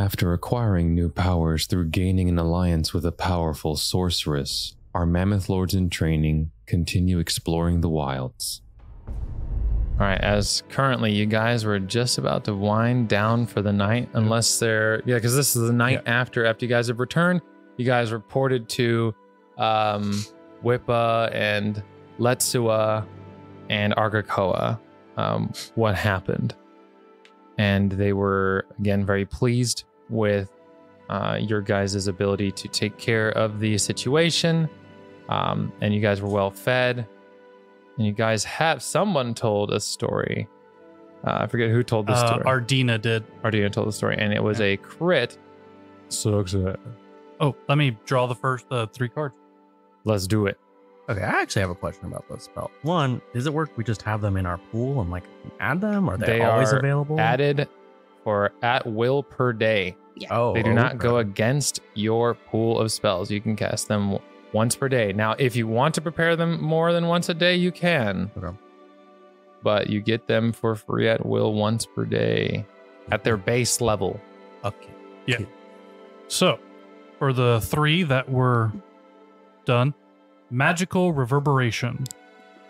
After acquiring new powers through gaining an alliance with a powerful sorceress, our mammoth lords in training continue exploring the wilds. Alright, as currently you guys were just about to wind down for the night, unless they're... Yeah, because this is the night after you guys have returned. You guys reported to Wippa and Letsua and Argakoa what happened. And they were, again, very pleased with your guys' ability to take care of the situation. And you guys were well fed. And you guys have... Someone told a story. I forget who told the story. Ardina did. Ardina told the story. And it was a crit success. Oh, let me draw the first 3 cards. Let's do it. Okay, I actually have a question about this spell. One, does it work we just have them in our pool and like add them? Or are they always available? Added for at will per day. Yeah. Oh, They do not go against your pool of spells. You can cast them once per day. Now, if you want to prepare them more than once a day, you can. Okay. But you get them for free at will once per day at their base level. Okay. Yeah. So, for the 3 that were done, Magical Reverberation.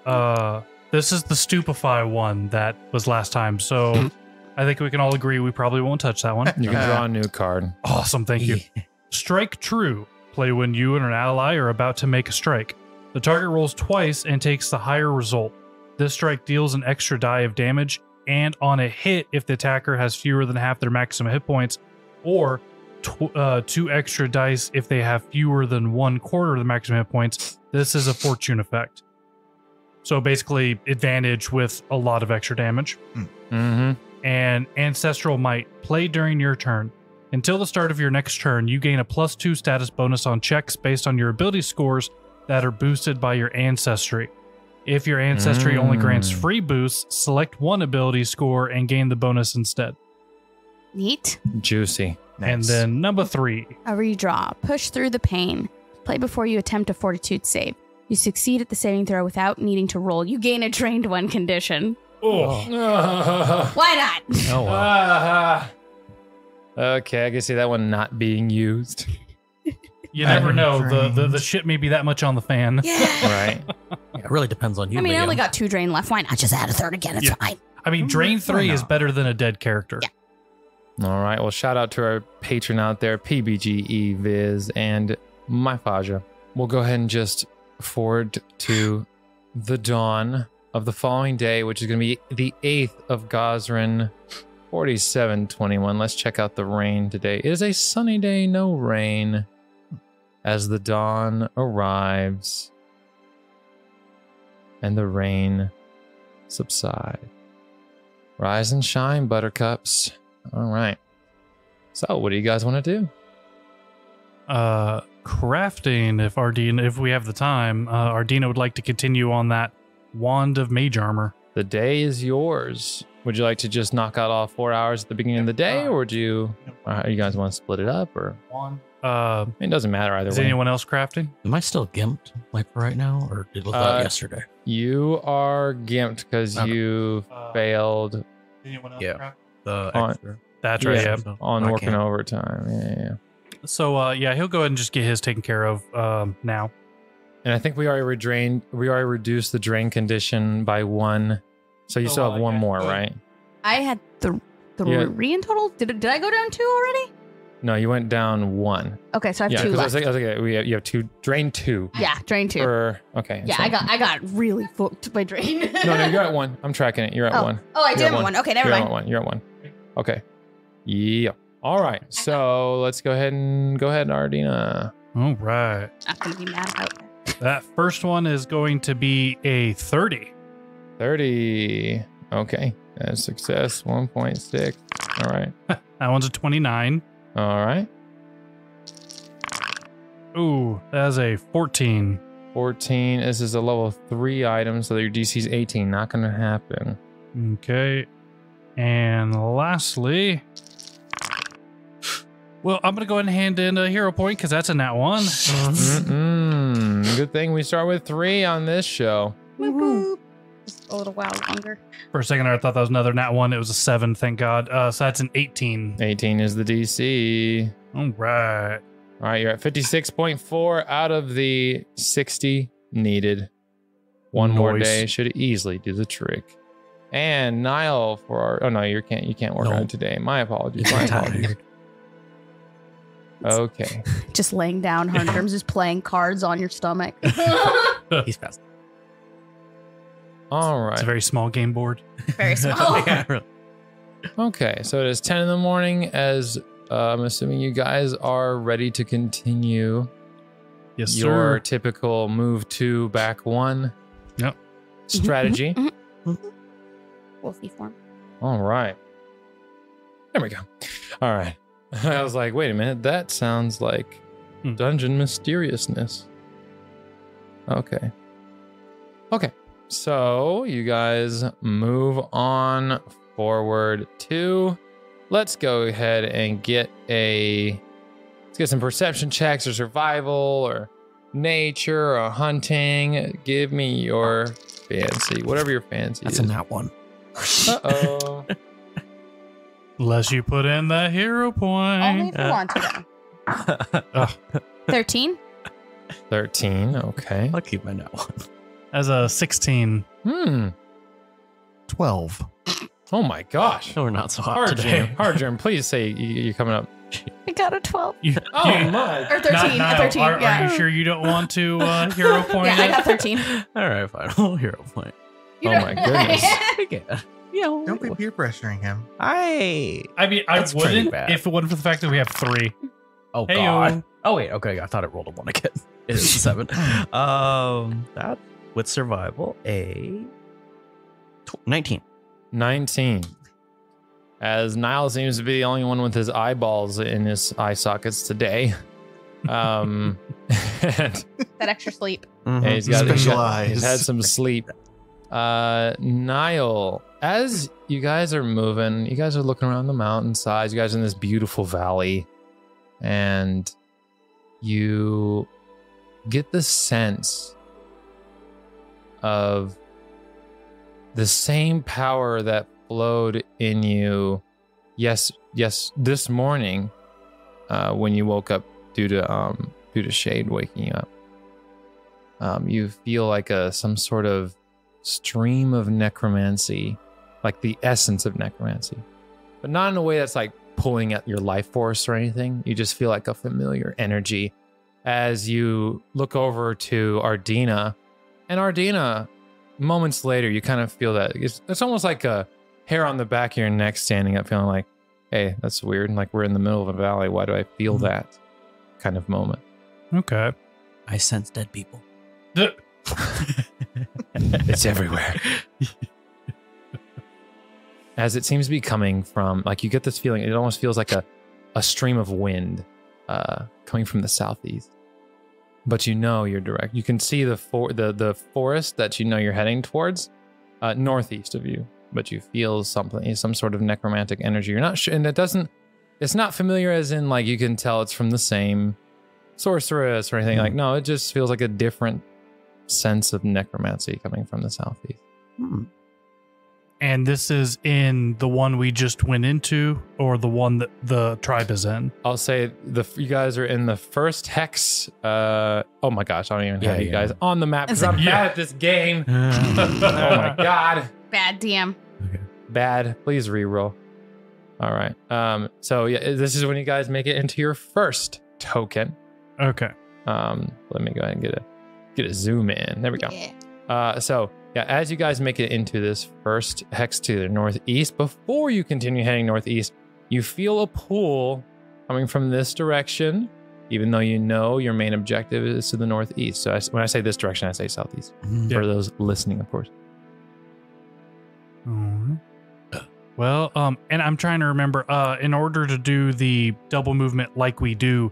This is the Stupefy one that was last time, so I think we can all agree we probably won't touch that one. You can draw a new card. Awesome, thank you. Strike True. Play when you and an ally are about to make a strike. The target rolls twice and takes the higher result. This strike deals an extra die of damage, and on a hit, if the attacker has fewer than half their maximum hit points, or 2 extra dice if they have fewer than 1/4 of the maximum hit points. This is a fortune effect. So basically, advantage with a lot of extra damage. Mm-hmm. And Ancestral Might. Play during your turn. Until the start of your next turn, you gain a +2 status bonus on checks based on your ability scores that are boosted by your ancestry. If your ancestry only grants free boosts, select one ability score and gain the bonus instead. Neat. Juicy. Nice. And then number 3. A redraw. Push through the pain. Play before you attempt a fortitude save. You succeed at the saving throw without needing to roll. You gain a trained one condition. Why not? Oh, wow. Okay, I can see that one not being used. You never know. The shit may be that much on the fan. Yeah. Right. Yeah, it really depends on you. I mean, I Liam. only got 2 drain left. Why not just add a 3rd again? It's fine. I mean, Drain 3 is better than a dead character. Yeah. All right. Well, shout out to our patron out there, PBGE Viz and Myfaja. We'll go ahead and just forward to the dawn of the following day, which is going to be the 8th of Gosrin, 4721. Let's check out the rain today. It is a sunny day, no rain. As the dawn arrives and the rain subsides. Rise and shine, buttercups. All right. So, what do you guys want to do? Crafting, if we have the time, Ardina would like to continue on that Wand of Mage Armor. The day is yours. Would you like to just knock out all 4 hours at the beginning of the day, or do you guys want to split it up? Or it doesn't matter either way. Is anyone else crafting? Am I still gimped like for right now, or did was that yesterday? You are gimped because you failed. Anyone else Yeah. craft? The on- extra. That's right. Yeah. On I working can't. overtime. Yeah. So he'll go ahead and just get his taken care of now. And I think we already reduced the drain condition by 1. So you still have 1 more, right? I had 3 in total. Did I go down 2 already? No, you went down 1. Okay, so I have Yeah, 2 because left. you have 2. Drain 2. Yeah, drain 2. Okay. Yeah, so- I got really fucked by drain. No, you're at 1. I'm tracking it. You're at 1. Oh, I did You're at have 1. Okay, never You're mind. at 1. You're at 1. Okay. Yeah. All right. So let's go ahead, Ardina. All right. Not gonna be mad about that. That first one is going to be a 30. 30. Okay. That's success. 1.6. All right. That one's a 29. All right. Ooh, that's a 14. 14. This is a level 3 item, so your DC is 18. Not going to happen. Okay. And lastly, well, I'm going to go ahead and hand in a hero point because that's a nat 1. Good thing we start with 3 on this show. Whoop, whoop. Just a little while longer. For a second, I thought that was another nat 1. It was a 7, thank God. So that's an 18. 18 is the DC. All right. All right, you're at 56.4 out of the 60 needed. One more Nice. day should easily do the trick. And Niall for our... Oh, no, you can't work on it today. My apologies. My apologies. Okay. Just laying down, Herndrum's just playing cards on your stomach. He's fast. All right. It's a very small game board. Very small. Yeah, really. Okay, so it is 10 in the morning as I'm assuming you guys are ready to continue Yes, your sir. typical move 2 back 1 Yep. strategy. Wolfie form. All right. There we go. All right. I was like, wait a minute. That sounds like dungeon mysteriousness. Okay. Okay. So you guys move on forward to... Let's go ahead and get some perception checks or survival or nature or hunting. Give me your fancy, whatever your fancy That's is. a nat 1. Uh-oh. Unless you put in that hero point. Only if you want to, though. 13? 13, okay. I'll keep my nat 1. As a 16. 12. Oh my gosh. No, we're not so hot today. Hardgerm, please say you're coming up. I got a 12. Oh my. Or 13. Not- 13, are yeah. you sure you don't want to hero point Yeah, I it? got 13. All right, fine. We'll hero point. Oh my goodness. Yeah. Yeah, Don't be peer pressuring him. I mean, That's I pretty wouldn't bad. if it wasn't for the fact that we have 3. Oh, Heyo. God. Oh, wait. Okay. I thought it rolled a 1 again. It is a 7. That, with survival, a 19. 19. As Niall seems to be the only one with his eyeballs in his eye sockets today. And That extra sleep. he's had some sleep. Niall, as you guys are moving, you guys are looking around the mountainsides, you guys are in this beautiful valley, and you get the sense of the same power that flowed in you this morning when you woke up due to shade waking you up. You feel like some sort of stream of necromancy, like the essence of necromancy, but not in a way that's like pulling at your life force or anything. You just feel like a familiar energy as you look over to Ardina, and Ardina, moments later, you kind of feel that it's almost like a hair on the back of your neck standing up, feeling like, hey, that's weird. And like we're in the middle of a valley. Why do I feel that kind of moment? Okay. I sense dead people. It's everywhere. As it seems to be coming from, like you get this feeling, it almost feels like a stream of wind coming from the southeast. But you know you're direct. You can see the forest that you know you're heading towards northeast of you, but you feel something, some sort of necromantic energy. You're not sure, and it's not familiar as in like you can tell it's from the same sorceress or anything. Like, no, it just feels like a different sense of necromancy coming from the southeast. And this is in the one we just went into, or the one that the tribe is in? I'll say you guys are in the first hex. Oh my gosh, I don't even have you guys on the map because I'm bad at this game. Oh my god. Bad DM. Bad. Please reroll. All right. So yeah, this is when you guys make it into your first token. Okay. Let me go ahead and get a zoom in. There we go. Yeah. So yeah, as you guys make it into this first hex to the northeast, before you continue heading northeast, you feel a pull coming from this direction, even though you know your main objective is to the northeast. So when I say this direction, I say southeast. For those listening, of course. Well, and I'm trying to remember, in order to do the double movement like we do,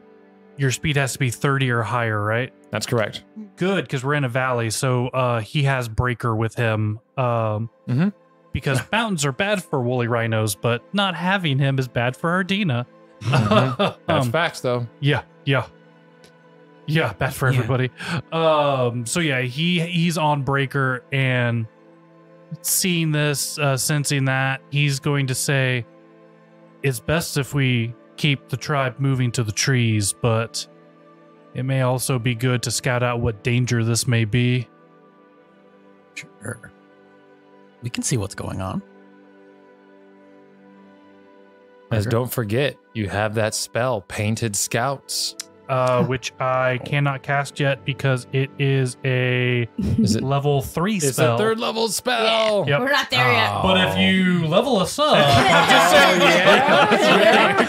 your speed has to be 30 or higher, right? That's correct. Good, because we're in a valley, so he has Breaker with him. Because mountains are bad for woolly rhinos, but not having him is bad for Ardina. That's facts, though. Yeah, bad for everybody. So yeah, he's on Breaker, and seeing this, sensing that, he's going to say, it's best if we keep the tribe moving to the trees, but it may also be good to scout out what danger this may be. Sure. We can see what's going on. As don't forget, you have that spell, Painted Scouts. Which I cannot cast yet because it is a level 3 spell. It's a 3rd level spell. Yep. We're not there yet. But if you level us up, I'm just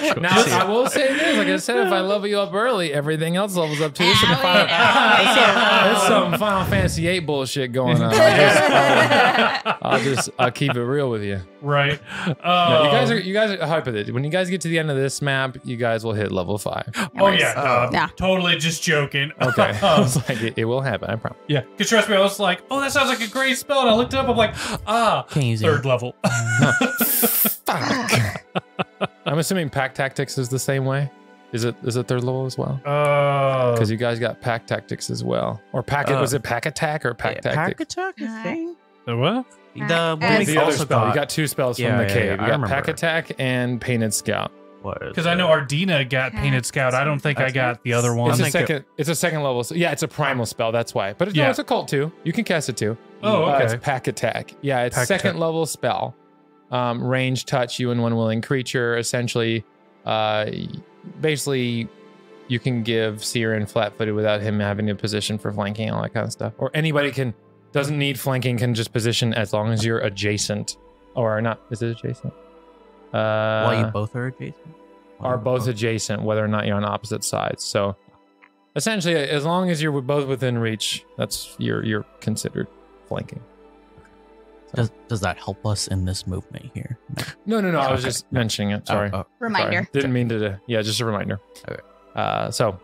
saying. Now, I will say this. Like I said, if I level you up early, everything else levels up too. There's some Final Fantasy 8 bullshit going on. I'll keep it real with you. Right. No, you guys are hype with it. When you guys get to the end of this map, you guys will hit level 5. Oh, yeah. Yeah. Totally just joking. Okay. I was like, it will happen, I promise. Yeah. Because trust me, I was like, oh, that sounds like a great spell. And I looked it up. I'm like, Can't use 3rd level. Fuck. I'm assuming Pack Tactics is the same way. Is it 3rd level as well? Because you guys got Pack Tactics as well. Or was it Pack Attack or Pack Tactics? Pack attack, I think. The what? The other spell. You got 2 spells from the cave. You got Pack Attack and Painted Scout. Because I know Ardina got Painted Scout. I don't think I got the other one. It's a second level. Yeah, it's a primal spell. That's why. But it's a cult too. You can cast it too. Oh, okay. It's Pack Attack. Yeah, it's second level spell. Range touch you and one willing creature. Essentially, basically, you can give Siren flat-footed without him having a position for flanking and all that kind of stuff. Or anybody doesn't need flanking, can just position as long as you're adjacent. Or not. Is it adjacent? Well, you both are adjacent. Are both adjacent, whether or not you're on opposite sides. So, essentially, as long as you're both within reach, that's you're considered flanking. Does that help us in this movement here? No. I was just mentioning it. Sorry. Reminder. Sorry. Didn't mean to. Yeah, just a reminder. Okay. So,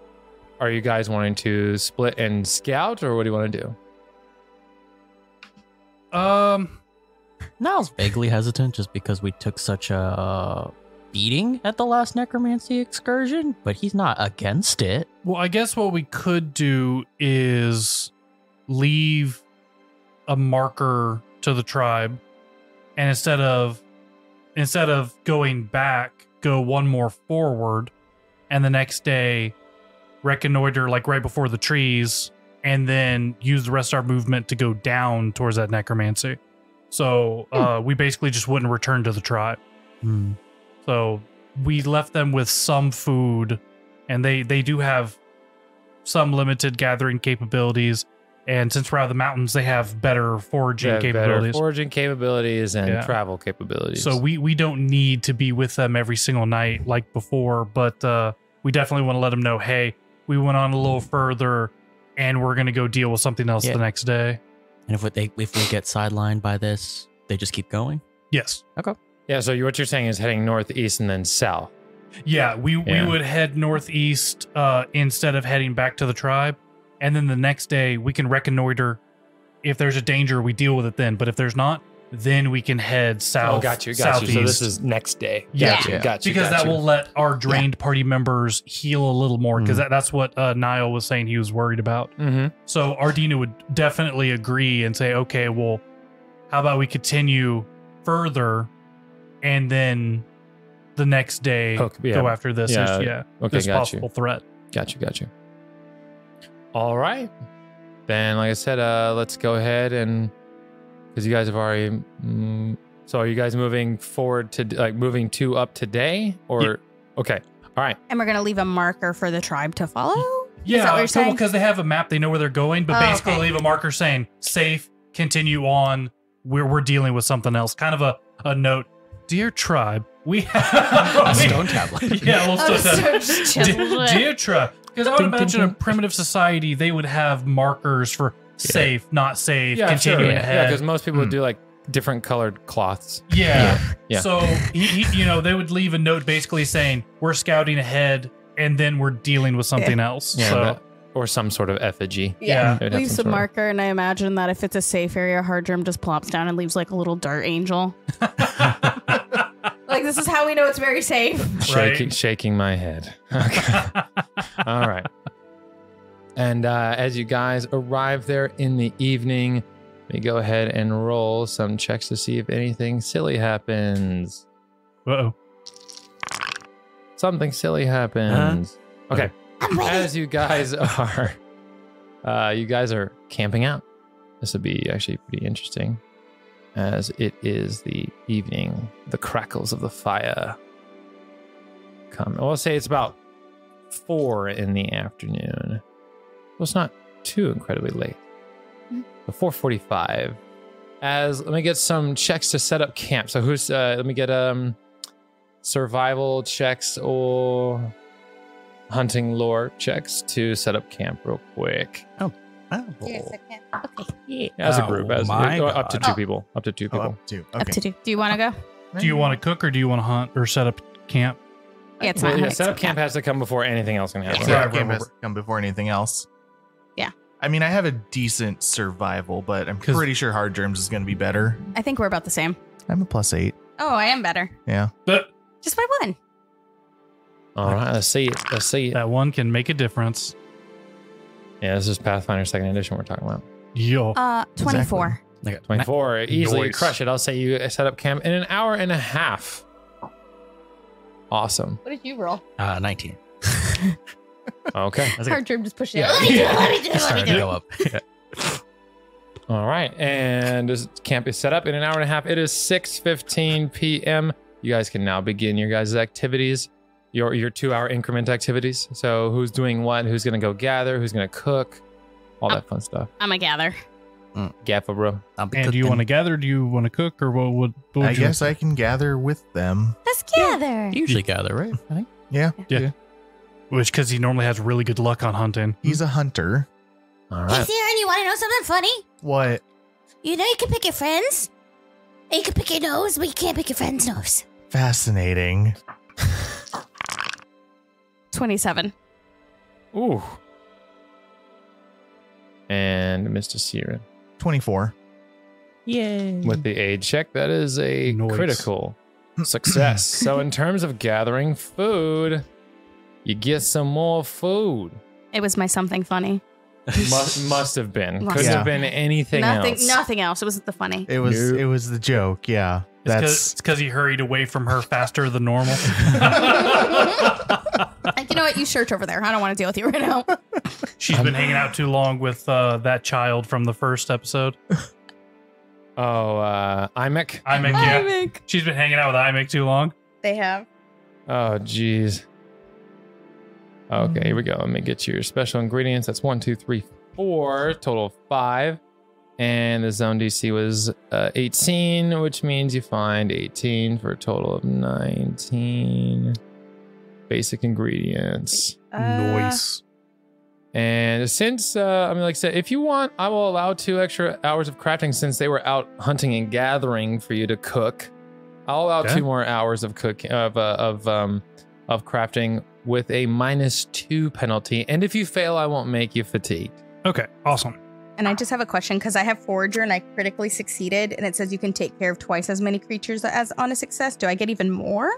are you guys wanting to split and scout, or what do you want to do? Now I was vaguely hesitant just because we took such a beating at the last necromancy excursion, but he's not against it. Well, I guess what we could do is leave a marker to the tribe, and instead of going back, go one more forward, and the next day reconnoiter like right before the trees, and then use the rest of our movement to go down towards that necromancy. So we basically just wouldn't return to the tribe. So we left them with some food, and they do have some limited gathering capabilities. And since we're out of the mountains, they have better foraging capabilities. Better foraging capabilities and travel capabilities. So we don't need to be with them every single night like before, but we definitely want to let them know, hey, we went on a little further, and we're going to go deal with something else the next day. And if we get sidelined by this, they just keep going? Yes. Okay. Yeah, so what you're saying is heading northeast and then south. Yeah, we would head northeast instead of heading back to the tribe. And then the next day, we can reconnoiter. If there's a danger, we deal with it then. But if there's not, then we can head south. Oh, got you. Southeast. So this is next day. Yeah. Got you. Because that will let our drained party members heal a little more. Because that's what Niall was saying he was worried about. So Ardina would definitely agree and say, okay, well, how about we continue further, and then the next day go after this this possible threat. Got you. All right. Then, like I said, let's go ahead and, because you guys have already, so are you guys moving forward to, moving 2 up today? Or, okay. All right. And we're going to leave a marker for the tribe to follow? Yeah. Is that what you're saying? Because they have a map, they know where they're going, but basically leave a marker saying, safe, continue on, we're dealing with something else. Kind of a note. Dear tribe, we have a stone tablet. Yeah, a little stone tablet. Dear tribe, because I would imagine a primitive society, they would have markers for safe, not safe, continuing ahead. Yeah, because most people would do different colored cloths. Yeah. So they would leave a note basically saying we're scouting ahead, and then we're dealing with something else. Yeah, or some sort of effigy. Yeah. Leave some marker, and I imagine that if it's a safe area, Hardrum just plops down and leaves like a little dart angel. Like, this is how we know it's very safe. Shaking my head. Okay. All right. And as you guys arrive there in the evening, Let me go ahead and roll some checks to see if anything silly happens. Uh-oh. Something silly happens. Okay. I'm ready. As you guys are camping out. This would be actually pretty interesting, as it is the evening. The crackles of the fire come. Well, I'll say it's about 4 in the afternoon. Well, it's not too incredibly late. The 4:45. Let me get some checks to set up camp. So let me get survival checks or hunting lore checks to set up camp real quick. Yes, I can. Okay. As a group, up to 2 people. Up to 2 people. Up to. Okay. Up to 2. Do you want to go? Do you want to cook or do you want to hunt or set up camp? Yeah, it's Well, not yeah, hunting, setup so camp has to come before anything else can happen. Yeah, Right, game right, has to come before anything else. Yeah. I mean, I have a decent survival, but I'm pretty sure hard germs is going to be better. I think we're about the same. I'm a +8. Oh, I am better. Yeah. But Just by 1. All right, let's see it. Let's see it. that one can make a difference. Yeah, this is Pathfinder 2nd Edition we're talking about. Yo. 24. 24. Easily Nice. crush it. I'll say you set up camp in an hour and a half. Awesome. What did you roll? 19. Okay. That's Hard germ just pushed it. Yeah. Let me do it. Let me do it. Let starting me to do go it. up. All right. And this camp is set up in an hour and a half. It is 6:15 p.m. You guys can now begin your guys' activities, your 2-hour increment activities. So who's doing what? Who's going to go gather? Who's going to cook? All that fun stuff. I'm a gather. Gaffa, bro. And do you want to gather? Do you want to cook? Or what would I you guess I can gather with them. Let's gather. You usually gather, right? I think. Yeah. Yeah. Which, because he normally has really good luck on hunting. He's a hunter. All Hey, right. Theron, you want to know something funny? What? You know you can pick your friends. And you can pick your nose, but you can't pick your friend's nose. Fascinating. 27. Ooh. And Mr. Siren. 24. Yay. With the aid check, that is a Nice. critical success. So in terms of gathering food, you get some more food. It was my something funny. Must have been. Must Couldn't have have been anything else. Nothing else. It wasn't the funny. It was Nope. it was the joke, yeah. It's because he hurried away from her faster than normal. Like, you know what? You search over there. I don't want to deal with you right now. She's been hanging out too long with that child from the first episode. Oh, Imec. Imec, yeah. She's been hanging out with Imec too long. They have. Oh, geez. Okay, here we go. Let me get your special ingredients. That's 1, 2, 3, 4. Total of 5. And the zone DC was 18, which means you find 18 for a total of 19 basic ingredients. Nice. And since, I mean, like I said, if you want, I will allow 2 extra hours of crafting since they were out hunting and gathering for you to cook. I'll allow Okay. 2 more hours of cooking of crafting with a -2 penalty. And if you fail, I won't make you fatigued. Okay, awesome. And I just have a question because I have Forager and I critically succeeded, and it says you can take care of twice as many creatures as on a success. Do I get even more?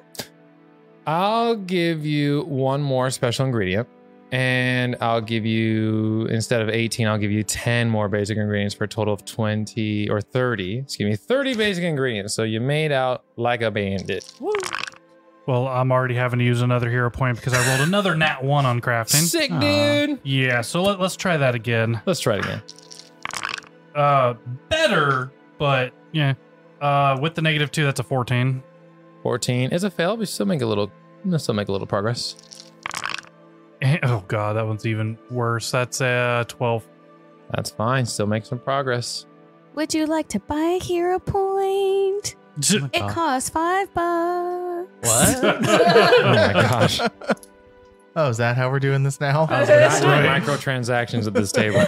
I'll give you 1 more special ingredient. And I'll give you, instead of 18, I'll give you 10 more basic ingredients for a total of 20 or 30. Excuse me, 30 basic ingredients. So you made out like a bandit. Woo. Well, I'm already having to use another hero point because I rolled another nat 1 on crafting. Sick, dude. Yeah, so let's try that again. Let's try it again. Better, but yeah. With the -2, that's a 14. 14 is a fail, but still make a little progress. Oh god, that one's even worse. That's a 12. That's fine. Still make some progress. Would you like to buy a hero point? It costs $5. What? Oh my gosh. Oh, is that how we're doing this now? We're not doing microtransactions at this table.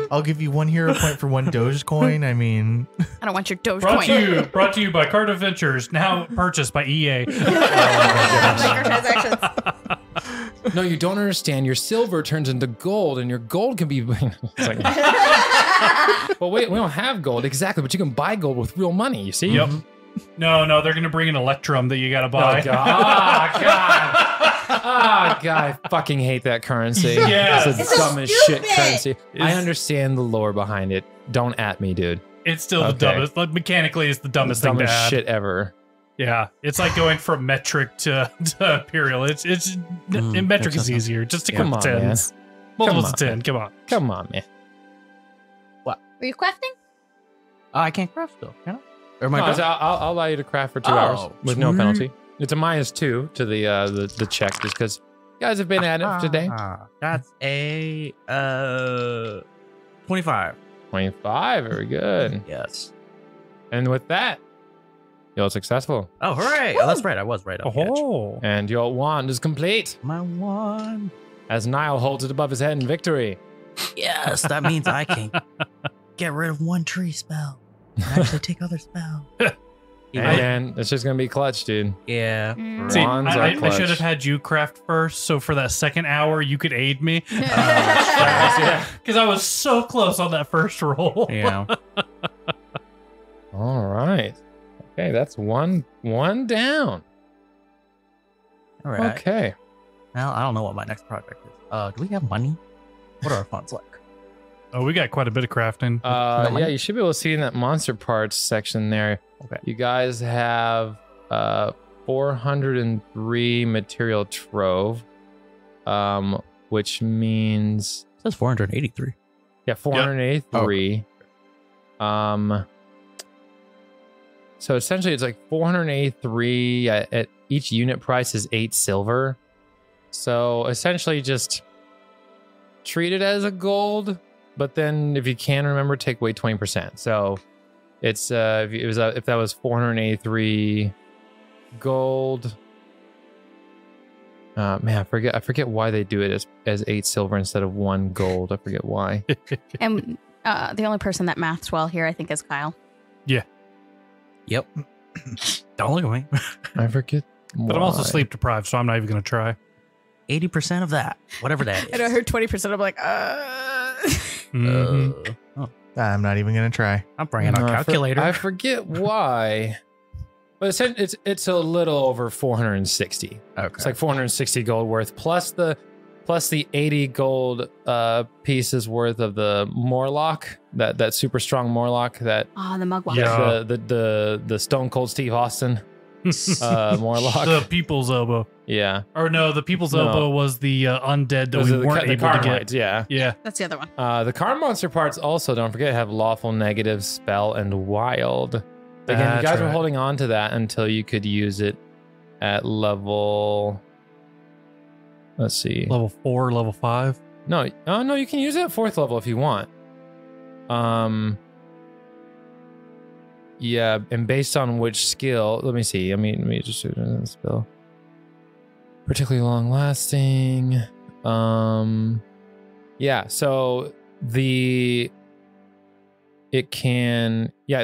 I'll give you 1 hero point for 1 Dogecoin. I mean, I don't want your Doge Brought coin. to you by Card Adventures, now purchased by EA. Microtransactions. No, you don't understand. Your silver turns into gold, and your gold can be. It's like, well, wait, we don't have gold exactly, but you can buy gold with real money. You see? Yep. No, they're gonna bring an Electrum that you gotta buy. Oh god! Oh god! Oh god! I fucking hate that currency. Yes. It's the It's so dumbest shit stupid. currency. I It's- understand the lore behind it. Don't at me, dude. It's still the Okay. dumbest. Like mechanically, it's the dumbest thing to Dumbest add. shit ever. Yeah, it's like going from metric to imperial. It's in metric is easier. Just stick Come with the on, man. tens. Multiples of Come on. 10. Come on. Come on, man. Were you crafting? I can't craft still, can I? Or am I No, done? I'll allow you to craft for 2 Oh, hours with no sweet. penalty. It's a -2 to the check just because you guys have been at it today. That's a 25. 25, very good. Yes. And with that, you're successful. Oh, hooray! Oh, that's right. I was right. Oh. And your wand is complete My one. as Niall holds it above his head in victory. Yes, that means I can get rid of one tree spell and actually take other spell. And it's just going to be clutch, dude. Yeah. Mm. See, Wands are I clutch. should have had you craft first, so for that second hour, you could aid me. Yeah. Because I was so close on that first roll. Yeah. All right. Okay, that's one down. All right. Okay. Well, I don't know what my next project is. Do we have money? What are our funds like? Oh, we got quite a bit of crafting. got money? Yeah, you should be able to see in that monster parts section there. Okay. You guys have 403 material trove, which means It says 483. yeah, 483. So essentially, it's like 483 at each unit price is 8 silver. So essentially, just treat it as a gold, but then if you can remember, take away 20%. So it's if that was 483 gold. Man, I forget why they do it as 8 silver instead of 1 gold. I forget why. And the only person that maths well here, I think, is Kyle. Yep. Don't look at me. I forget. But I'm also why. sleep deprived, so I'm not even going to try. 80% of that, whatever that is. And I heard 20%. I'm like, Mhm. I'm not even gonna try. I'm bringing a No, calculator. I forget why, but it's a little over 460. Okay. It's like 460 gold worth plus the 80 gold pieces worth of the Morlock, that super strong Morlock that oh, the mugwump. Yeah. the Stone Cold Steve Austin Morlock. The People's Elbow. Yeah, Or no, the People's No. Elbow was the undead that those we are weren't the able to Carmites, get. yeah. Yeah. That's the other one. The Karn monster parts also, don't forget, have lawful, negative, spell, and wild. Again, you That's guys were right. holding on to that until you could use it at level. Let's see. Level 4, level 5. No, oh no, you can use it at 4th level if you want. Yeah, and based on which skill, let me see. Let me just do the spell. Particularly long lasting. Yeah, so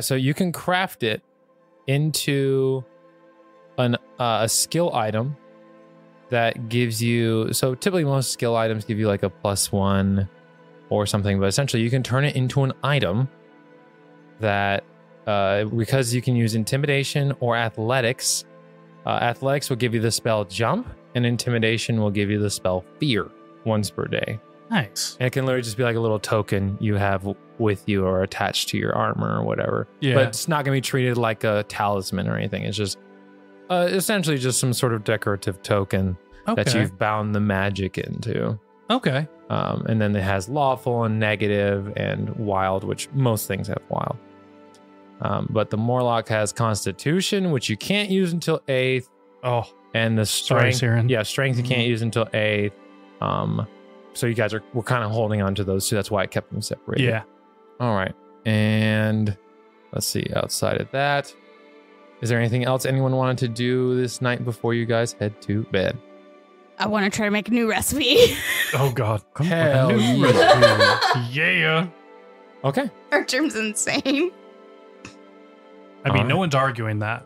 so you can craft it into a skill item that gives you, so typically most skill items give you like a +1 or something, but essentially you can turn it into an item that because you can use intimidation or athletics. Athletics will give you the spell jump, and intimidation will give you the spell fear once per day. Nice. And it can literally just be like a little token you have with you or attached to your armor or whatever. Yeah. But it's not going to be treated like a talisman or anything. It's just essentially just some sort of decorative token that Okay. you've bound the magic into. Okay. And then it has lawful and negative and wild, which most things have wild. But the Morlock has Constitution, which you can't use until 8th. Oh, And the sorry, strength, Siren. yeah, strength you can't use until 8th. So you guys were kind of holding on to those two. That's why I kept them separated. Yeah. All right. And let's see, outside of that, is there anything else anyone wanted to do this night before you guys head to bed? I want to try to make a new recipe. Oh, God. Hell Yeah. Okay. Archer's insane. I mean, no one's arguing that.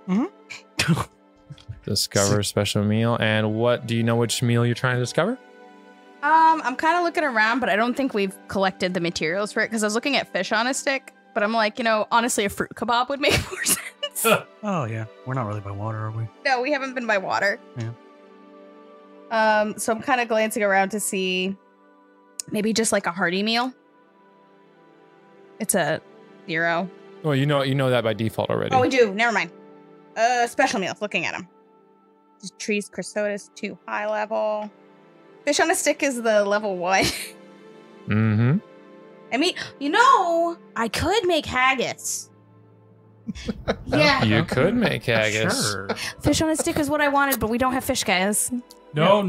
Discover special meal. And what do you know which meal you're trying to discover? I'm kind of looking around, but I don't think we've collected the materials for it because I was looking at fish on a stick. But I'm like, honestly, a fruit kebab would make more sense. minutes. Oh yeah, we're not really by water, are we? No, we haven't been by water. Yeah. So I'm kind of glancing around to see maybe just like a hearty meal. It's a 0. Well, you know that by default already. Oh, we do. Never mind. Special meals. Looking at them. Trees, Chrysotis, 2 high level. Fish on a stick is the level 1. Mm-hmm. I mean, I could make haggis. Yeah. You could make haggis. Sure. Fish on a stick is what I wanted, but we don't have fish, guys. No.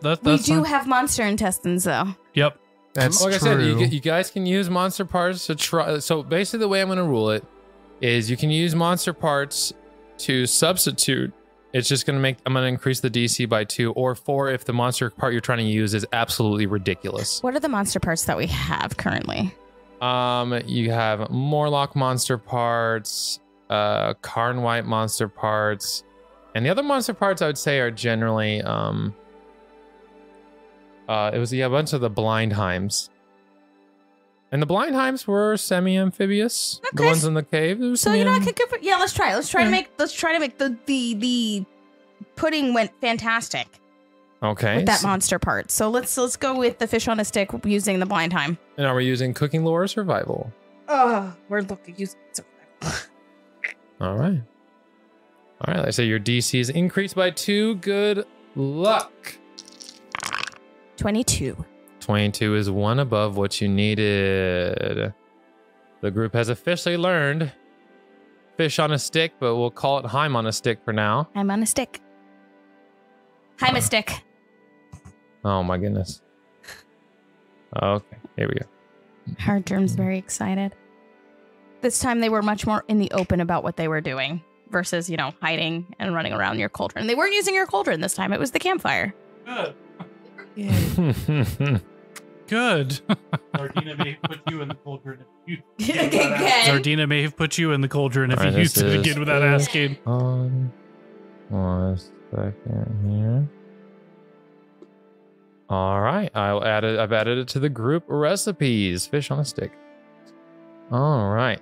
That's We do fine. have monster intestines, though. Yep. That's Like true. I said, you guys can use monster parts to try. So basically, the way I'm going to rule it is you can use monster parts to substitute. It's just going to I'm going to increase the DC by 2 or 4 if the monster part you're trying to use is absolutely ridiculous. What are the monster parts that we have currently? You have Morlock monster parts, Karn White monster parts, and the other monster parts I would say are generally it was a bunch of the Blindheims. And the Blindheims were semi-amphibious. The Okay. ones in the cave. they were So I semi- could go for, yeah. Let's try. Let's try to make the pudding went fantastic Okay. with that monster part. So let's go with the fish on a stick using the Blindheim. And are we using cooking lore or survival? Oh, we're looking using. All right. All right. Let's say your DC is increased by 2. Good luck. 22. 22 is 1 above what you needed. The group has officially learned fish on a stick, but we'll call it Heim on a stick for now. I'm on a stick. I'm a stick. Oh my goodness. Okay, here we go. Hard Germ's very excited. This time they were much more in the open about what they were doing versus, hiding and running around your cauldron. They weren't using your cauldron this time. It was the campfire. Good. Good. Zardina may have put you in the cauldron if you Again. Zardina may have put you in the cauldron if All right, you used this it is- again without asking. On 1 second here. All right, I've added it to the group recipes. Fish on a stick. All right.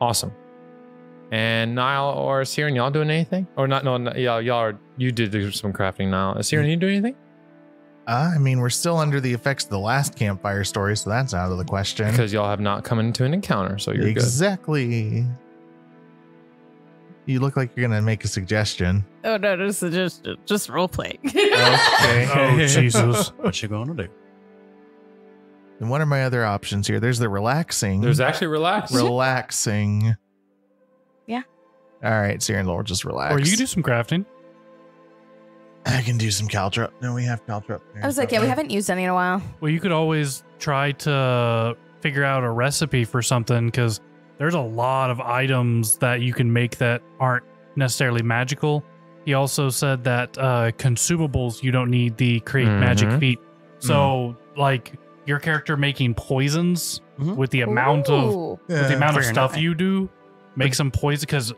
Awesome. And Niall or Siren, y'all doing anything? Or not? No, you did do some crafting, Niall. Siren, you doing anything? I mean, we're still under the effects of the last campfire story, so that's out of the question. Because y'all have not come into an encounter, so you're Exactly. You look like you're gonna make a suggestion. Oh no, this is just role play. Okay. Oh, Jesus. What you gonna do? And what are my other options here? There's the relaxing. good. There's actually relax. relaxing. Yeah. All right, Siren Lord, just relax. Or you can do some crafting. I can do some caltrop. No, we have caltrop. I was like, yeah, we haven't used any in a while. Well, you could always try to figure out a recipe for something because there's a lot of items that you can make that aren't necessarily magical. He also said that consumables, you don't need the create magic Mhm. feat. So, like, your character making poisons Mhm. with the amount of Ooh. with the amount of Fair stuff enough. you do, make some poison because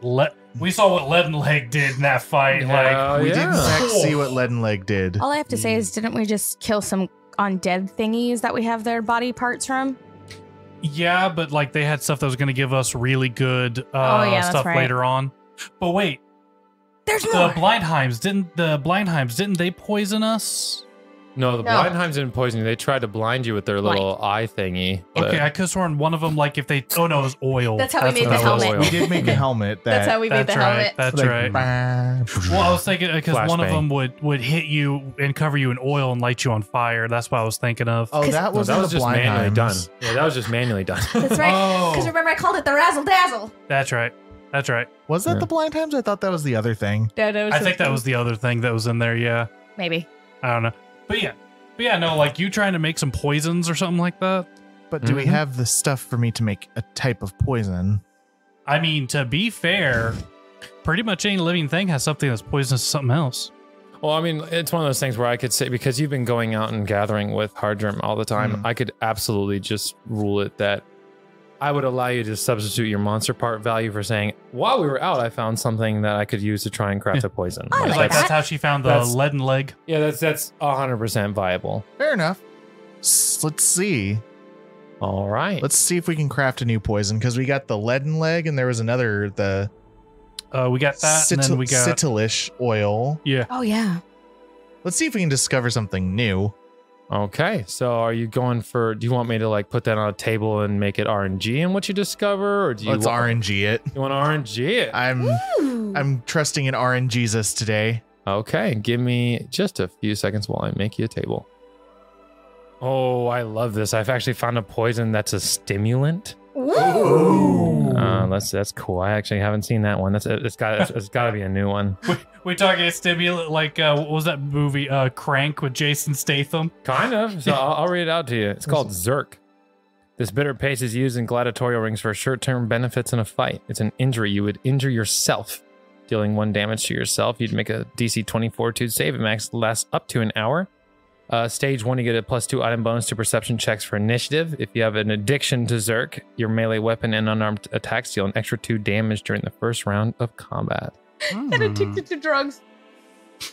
we saw what Leaden Leg did in that fight. Hell We yeah. did in fact Oh. see what Leaden Leg did. All I have to say is, didn't we just kill some undead thingies that we have their body parts from? Yeah, but like they had stuff that was going to give us really good yeah, that's stuff right. later on. But wait, There's the more. Blindheims didn't they poison us? No, the No. Blindheims didn't poison you. They tried to blind you with their little eye thingy. but- Okay, I could have sworn one of them, like if they, oh no, it was oil. That's how we made what the it was. helmet. We did make a helmet. That's how we made the That's right. helmet. That's like, right. bah. Well, I was thinking because one of Flashbang. them would hit you and cover you in oil and light you on fire. That's what I was thinking of. Oh, that No, was that was the just manually done. Blindheims. Yeah, that was just manually done. That's right. Oh. Because remember, I called it the Razzle Dazzle. That's right. That's right. Was that Yeah. the Blindheims? I thought that was the other thing. I think that was the other thing that was in there. Yeah. maybe. I don't know. But yeah, no, like you trying to make some poisons or something like that. But do we Mhm. have the stuff for me to make a type of poison? I mean, to be fair, pretty much any living thing has something that's poisonous to something else. Well, I mean, it's one of those things where I could say, because you've been going out and gathering with Hardgerm all the time, I could absolutely just rule it that I would allow you to substitute your monster part value for saying, while we were out, I found something that I could use to try and craft a poison. I like Like that. that's how she found the That's- leaden leg. Yeah, that's 100% viable. Fair enough. Let's see. All right. Let's see if we can craft a new poison because we got the leaden leg and there was another We got that, and then we got Citilish oil. yeah. Oh yeah. Let's see if we can discover something new. Okay, so are you going for? Do you want me to like put that on a table and make it RNG in what you discover, or do you? Let's RNG it. You want RNG it? I'm trusting in RNGesus today. Okay, give me just a few seconds while I make you a table. Oh, I love this. I've actually found a poison that's a stimulant. Ooh. That's cool. I actually haven't seen that one. It's got to be a new one. We talking stimulant like what was that movie Crank with Jason Statham? Kind of. So I'll read it out to you. It's called Zerk. This bitter paste is used in gladiatorial rings for short-term benefits in a fight. It's an injury. You would injure yourself, dealing 1 damage to yourself. You'd make a DC 20 Fortitude save. It max lasts up to an hour. Stage 1, you get a +2 item bonus to perception checks for initiative. If you have an addiction to Zerk, your melee weapon and unarmed attacks deal an extra 2 damage during the first round of combat. And addicted to drugs.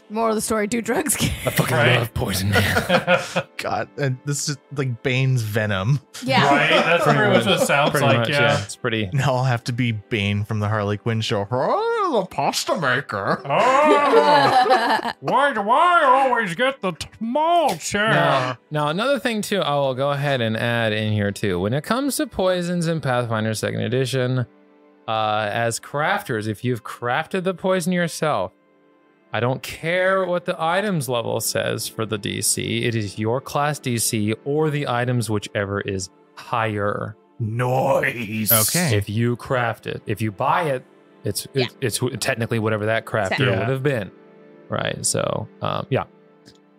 More of the story: do drugs. I fucking love poison, man. God, and this is like Bane's venom. Yeah. Right? That's pretty much what it sounds Pretty like, much, yeah. It's pretty. Now I'll have to be Bane from the Harley Quinn show. Oh, the pasta maker. Oh, why do I always get the small chair? Now, another thing too, I will go ahead and add in here too. When it comes to poisons in Pathfinder 2nd Edition, as crafters, if you've crafted the poison yourself, I don't care what the items level says for the DC. It is your class DC or the items whichever is higher. Nice. Okay. If you craft it, if you buy it, it's technically whatever that crafter would have been, right? So yeah.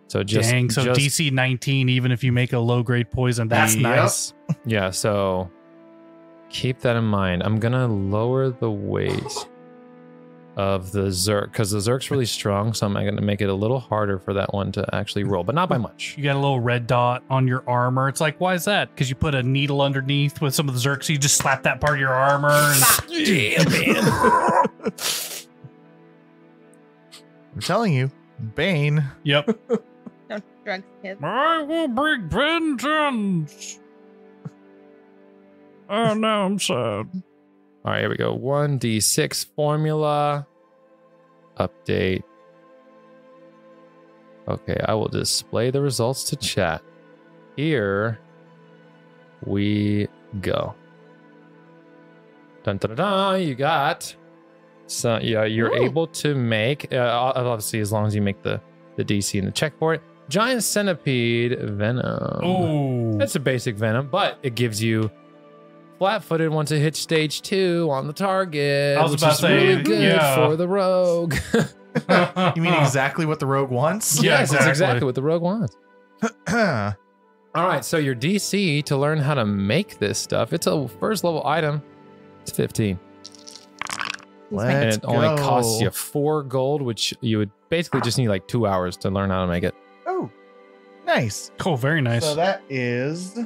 So just DC 19, even if you make a low grade poison, that's nice. Yeah. So keep that in mind. I'm gonna lower the weight of the Zerk because the Zerk's really strong, so I'm going to make it a little harder for that one to actually roll, but not by much. You got a little red dot on your armor. It's like, why is that? Because you put a needle underneath with some of the Zerk, so you just slap that part of your armor. And Yeah, man. I'm telling you, Bane. Yep. Don't drugs, kids. I will bring vengeance. Oh, now I'm sad. All right, here we go. 1d6 formula. Update. Okay, I will display the results to chat. Here we go. Dun, dun, dun, dun, you got. So yeah, you're able to make, obviously as long as you make the DC and the check for it. Giant centipede venom. Oh. That's a basic venom, but it gives you flat-footed once it hits stage 2 on the target. I was about to say, really good for the rogue. You mean exactly what the rogue wants? Yeah, Yes, exactly. that's exactly what the rogue wants. All right, so your DC to learn how to make this stuff, it's a first level item. It's 15. And it only costs you 4 gold, which you would basically just need like 2 hours to learn how to make it. Oh, nice. Cool, very nice. So that is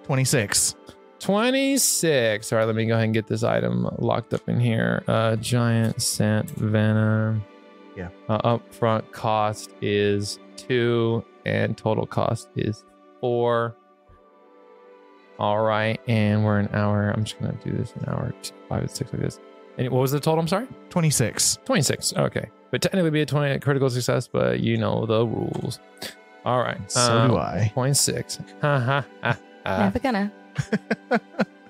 26. 26. All right, let me go ahead and get this item locked up in here. Giant scent venom. Yeah. Upfront cost is 2 and total cost is 4. All right, and we're an hour. I'm just gonna do this an hour, 5 and 6 like this. And what was the total? I'm sorry. 26. 26. Okay, but technically be a 20 critical success, but you know the rules. All right. So do I. 0.6. Ha ha ha. Never gonna.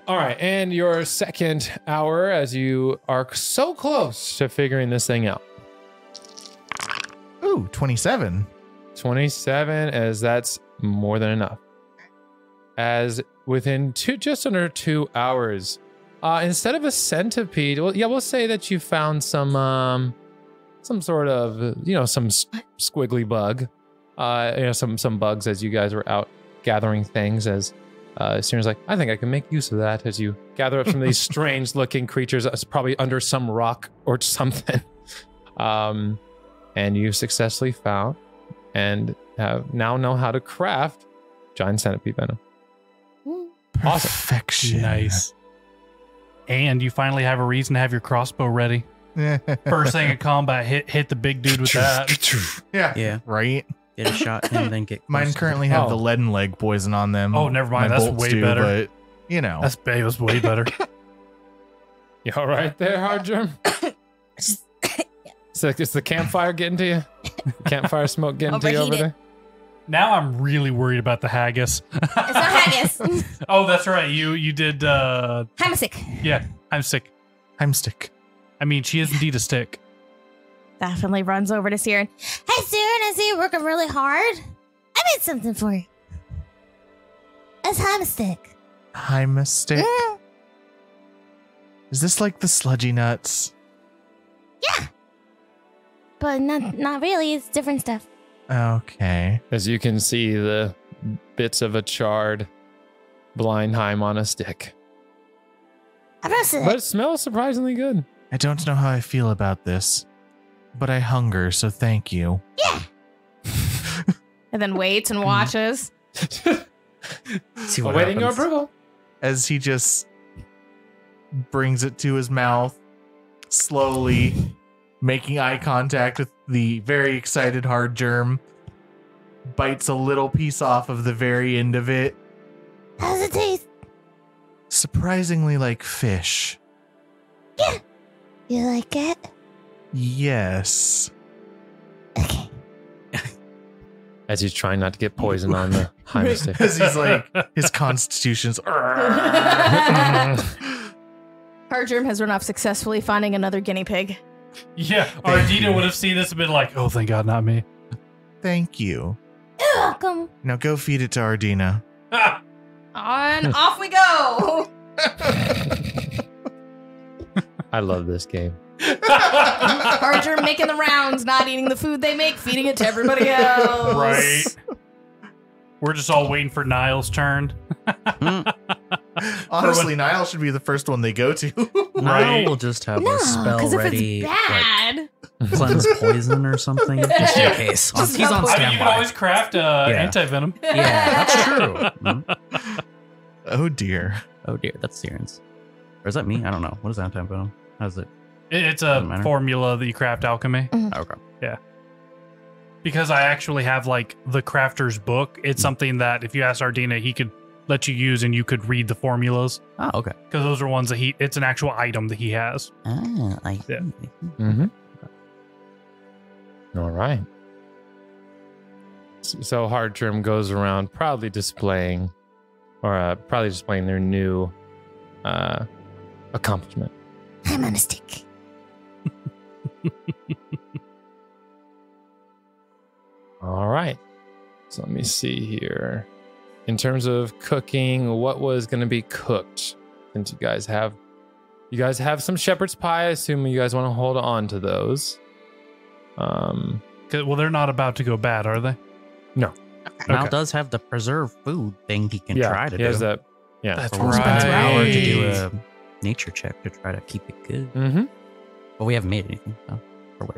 All right, and your second hour as you are so close to figuring this thing out. Ooh, 27. 27, as that's more than enough. As within just under 2 hours, instead of a centipede, well, yeah, we'll say that you found some sort of, some squiggly bug, some bugs as you guys were out gathering things. As soon as like, I think I can make use of that, as you gather up some of these strange looking creatures that's probably under some rock or something. And you successfully found and now know how to craft giant centipede venom. Awesome. Perfection. Nice. And you finally have a reason to have your crossbow ready. First thing in combat, hit the big dude with that. Yeah. Yeah. Right. get a shot and then get. Mine close to currently the- have the lead and leg poison on them. Oh, never mind. My That's bolts way do, better. But, you know. That was way better. You all right there, Hard Germ? It's the campfire getting to you? Campfire smoke getting to you over Overheated. there? Now I'm really worried about the haggis. It's not haggis. Oh, that's right. You did. I'm sick. Yeah, I'm sick. I'm stick. I mean, she is indeed a stick. Definitely runs over to Siren. Hey, Siren, I see you're working really hard. I made something for you. It's ham stick. I'm a stick. Mm, Is this like the sludgy nuts? but not really. It's different stuff. Okay. As you can see, the bits of a charred Blindheim on a stick. I roasted But it. it smells surprisingly good. I don't know how I feel about this, but I hunger, so thank you. And then waits and watches. See what Awaiting your happens. approval. As he just brings it to his mouth, slowly making eye contact with the very excited Hard Germ, bites a little piece off of the very end of it. How's it taste? Surprisingly like fish. You like it? Yes. Okay. As he's trying not to get poison on the Heim stick. As he's like, his constitution's. Hard Germ has run off successfully, finding another guinea pig. Yeah, Ardita would have seen this and been like, "Oh, thank God, not me." Thank you. You're welcome. Now go feed it to Ardina. Ah! On off we go. I love this game. Hard Germ making the rounds, not eating the food they make, feeding it to everybody else. Right. We're just all waiting for Niall's turn. Honestly, Niall should be the first one they go to. Now we'll just have No, a spell because if ready, it's like bad, cleanse poison or something, just in case. Just He's on not I mean, you can standby. always craft anti-venom. Yeah, that's true. Mhm. Oh dear. Oh dear, that's Siren's. Or is that me? I don't know. What is anti-venom? How's it? It's Doesn't a matter. formula that you craft alchemy. Okay. Because I actually have like the crafter's book. It's something that if you ask Ardina, he could let you use and you could read the formulas. Oh, okay. Because those are ones that it's an actual item that he has. Ah, I Yeah. Mm-hmm. All right. So Hard Germ goes around proudly displaying their new accomplishment. I'm on a stick. All right. So let me see here. In terms of cooking, what was going to be cooked? Since you guys have some shepherd's pie, I assume you guys want to hold on to those. 'Cause- Well, they're not about to go bad, are they? No. Mal Okay. does have the preserved food thing he can try to he do. has that. Yeah. That's Or we'll spend an hour to do right. a nature check to try to keep it good. Mm-hmm. But we haven't made anything. So. Or wait.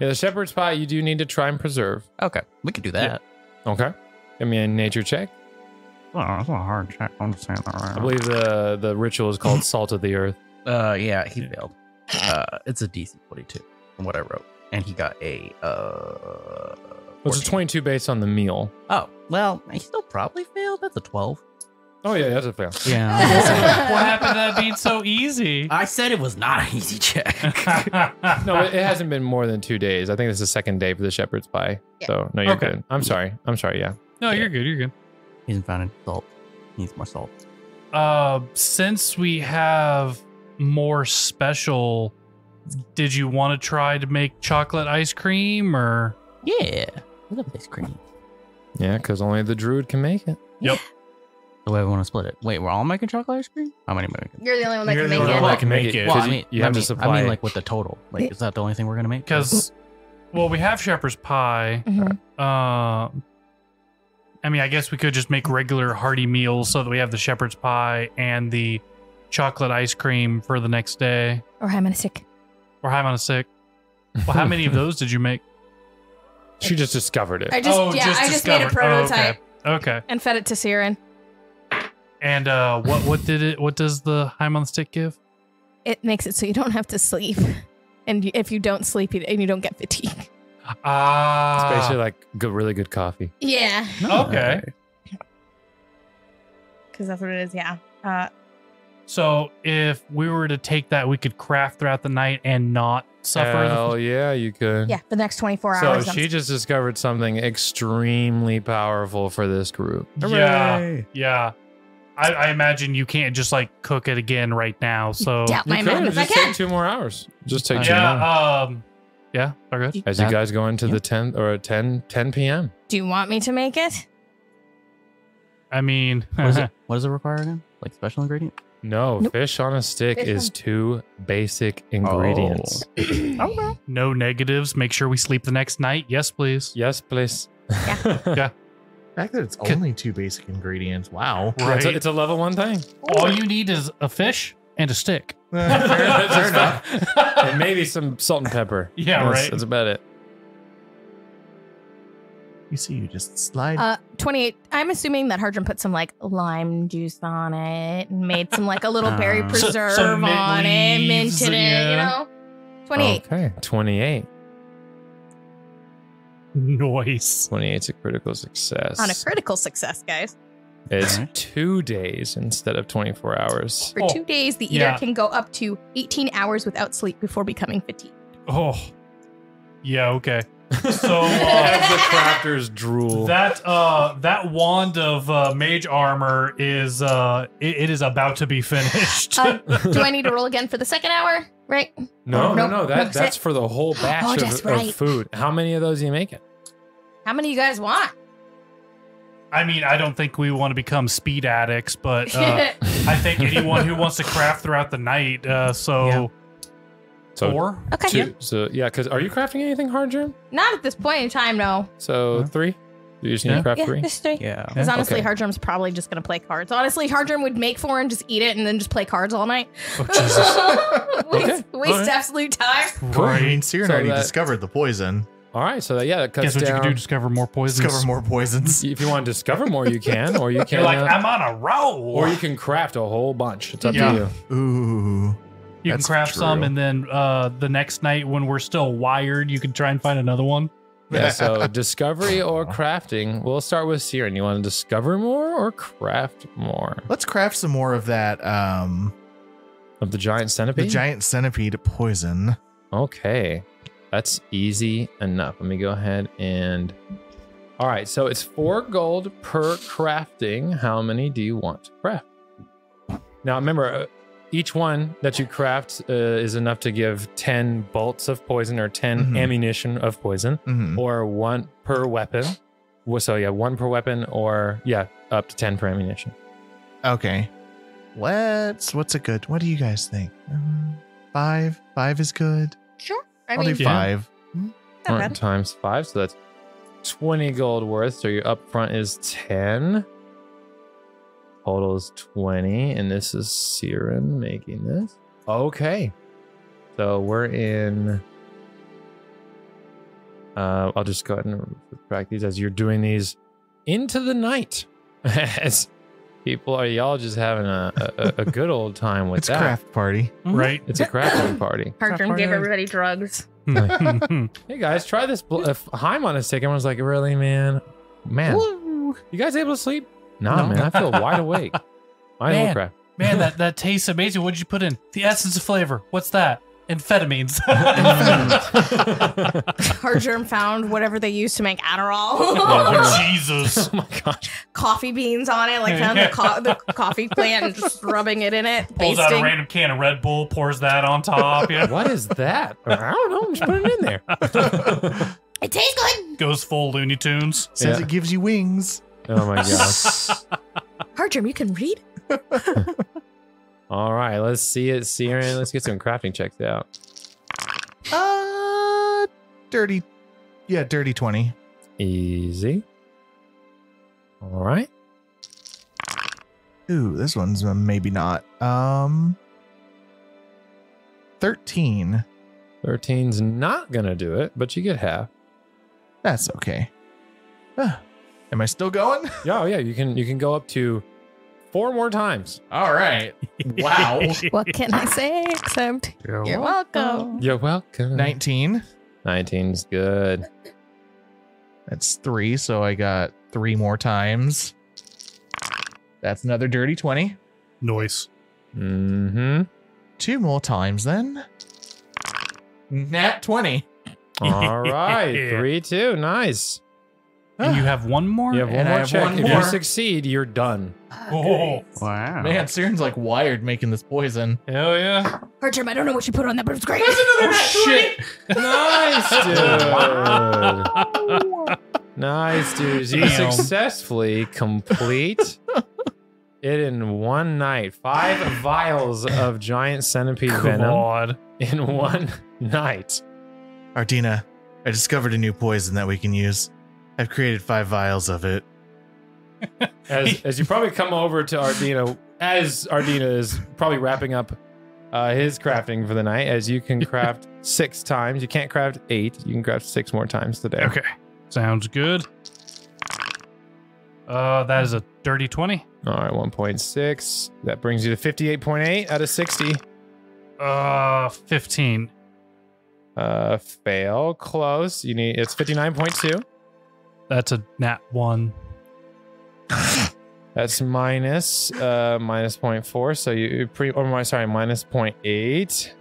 Yeah, the shepherd's pie you do need to try and preserve. Okay, we could do that. Okay. Give me a nature check. Oh, that's not a hard check. I'm just saying that right I believe the ritual is called Salt of the Earth. Yeah, he failed. It's a DC 22 from what I wrote. And he got a Which is 22 based on the meal. Oh, well, he still probably failed. That's a 12. Oh, yeah, that's a fail. Yeah. What happened to that being so easy? I said it was not an easy check. No, it hasn't been more than 2 days. I think this is the second day for the shepherd's pie. Yeah. So, no, you're Okay. good. I'm sorry, yeah. No, you're good. You're good. He hasn't found any salt. He needs more salt. Since we have more special, did you want to try to make chocolate ice cream or? Yeah. I love ice cream. Yeah, because only the druid can make it. The way we want to split it. Wait, we're all making chocolate ice cream? How many making? You're the only one that You're can the make only it. one I can make it. Well, 'cause you have to supply. I mean, like with the total. Like, is that the only thing we're gonna make? Because, well, we have shepherd's pie. Mhm. I mean, I guess we could just make regular hearty meals so that we have the shepherd's pie and the chocolate ice cream for the next day. Or I'm on a stick. Or I'm on a sick. Well, how many of those did you make? She just discovered it. I just made a discovered. prototype Oh, okay. and fed it to Siren. And what does the Heim on the stick give? It makes it so you don't have to sleep. And if you don't sleep and you don't get fatigue. Ah. It's basically like good, really good coffee. Yeah, Okay. because that's what it is. Yeah. So if we were to take that, we could craft throughout the night and not suffer. Hell yeah, you could. Yeah, for the next 24 So hours. she just discovered something extremely powerful for this group. Yeah. Yeah. I imagine you can't just like cook it again right now. So Doubt You my could mammoth. I just can. take 2 more hours. Just take 2 more. yeah, are good. As you guys go into the 10 or 10 p.m. Do you want me to make it? I mean, What does it require again? Like special ingredient? No, Nope. fish on a stick Fish is on- 2 basic ingredients. Okay. no negatives. Make sure we sleep the next night. Yes, please. Yes, please. Yeah. The fact that it's only 2 basic ingredients. Wow. Right. It's a level 1 thing. All you need is a fish and a stick. Fair enough. And maybe some salt and pepper. Yeah, right. That's about it. You see, you just slide. 28. I'm assuming that Hardrum put some like lime juice on it and made some like a little berry Some preserve mint on it, leaves, minted it, yeah. you know? 28. Okay, 28. Nice. 28's a critical success. On a critical success, guys. It's Alright. 2 days instead of 24 hours. For 2 days, the eater yeah. can go up to 18 hours without sleep before becoming fatigued. Oh, yeah. Okay. So As the crafters drool. that wand of mage armor is it is about to be finished. Do I need to roll again for the second hour? Right? No, No, that's that's it. for the whole batch Oh, of, that's of right. food. How many of those are you making? How many you guys want? I mean, I don't think we want to become speed addicts, but I think anyone who wants to craft throughout the night. So So 4. Okay. two, so yeah, because are you crafting anything hard, Germ? Not at this point in time, no. So 3? You just need to craft Yeah, 3? just 3. Yeah. Because honestly, Okay. Hardrum's probably just going to play cards. Honestly, Hardrum would make 4 and just eat it and then just play cards all night. Oh Jesus! waste Alright. absolute time. I mean, Siren So already that- discovered the poison. All right, so yeah, that cuts Guess what you down. can do? Discover more poisons. Discover more poisons. If you want to discover more, you can, or you can, You're like, I'm on a roll. or you can craft a whole bunch. It's up Yeah. to you. Ooh. You can That's craft true. some, and then the next night when we're still wired, you can try and find another one. Yeah, so discovery or crafting. We'll start with Siren. You want to discover more or craft more Let's craft some more of that of the giant the centipede? giant centipede poison. Okay, that's easy enough. Let me go ahead and. All right, so it's 4 gold per crafting. How many do you want to craft? Now remember, each one that you craft is enough to give 10 bolts of poison or 10 Mhm. ammunition of poison, Mhm. or 1 per weapon. So yeah, 1 per weapon, or yeah, up to 10 per ammunition. Okay. What's a good? What do you guys think? 5? 5 is good. Sure. I I'll mean, do yeah. 5. not Alright, bad. times 5, so that's 20 gold worth. So your upfront is 10. Total is 20, and this is Siren making this. Okay. So we're in. I'll just go ahead and subtract these as you're doing these into the night. As people are y'all just having a good old time with It's that. craft party. Right? It's a crafting party. Hardrum gave everybody drugs. Hey guys, try this Heim on a stick. Everyone's like, really, man? Man, you guys able to sleep? Nah, No. man, I feel wide awake. I know Man. crap. Man, that tastes amazing. What did you put in? The essence of flavor. What's that? Amphetamines. Hardrum found whatever they used to make Adderall. Oh, Jesus. Oh my gosh. Coffee beans on it, like found the coffee plant and just rubbing it in it. Pulls out a basting. random can of Red Bull, pours that on top. Yeah. What is that? I don't know. I'm just putting it in there. It tastes good. Goes full Looney Tunes. Says Yeah. it gives you wings. Oh my gosh. Hardrum, you can read? All right, let's see it, Siren. Let's get some crafting checks out. Dirty. Yeah, dirty 20. Easy. All right. Ooh, this one's maybe not. 13. 13's not gonna do it, but you get half. That's okay. Am I still going? Yeah, oh yeah, you can go up to 4 more times. All right. Wow. What can I say except you're welcome. You're welcome. 19. 19's good. That's 3, so I got 3 more times. That's another dirty 20. Noise. Mm-hmm. 2 more times then. Nat 20. All right. 3-2. Nice. And you have one more? You have one And I more have check. one If more. you succeed, you're done. Oh, Wow. Man, Siren's like wired making this poison. Hell yeah. Archer, I don't know what you put on that, but it's great. Shit. Nice, dude. Nice, dude. You Damn. successfully complete it in one night. 5 vials of giant centipede venom God. in one night. Ardina, I discovered a new poison that we can use. I've created 5 vials of it. As you probably come over to Ardina, as Ardina is probably wrapping up his crafting for the night, as you can craft 6 times. You can't craft 8. You can craft 6 more times today. Okay. Sounds good. That is a dirty 20. All right, 1.6. That brings you to 58.8 out of 60. 15. Fail. Close. It's 59.2. That's a nat 1. That's minus 0.4. So minus 0.8.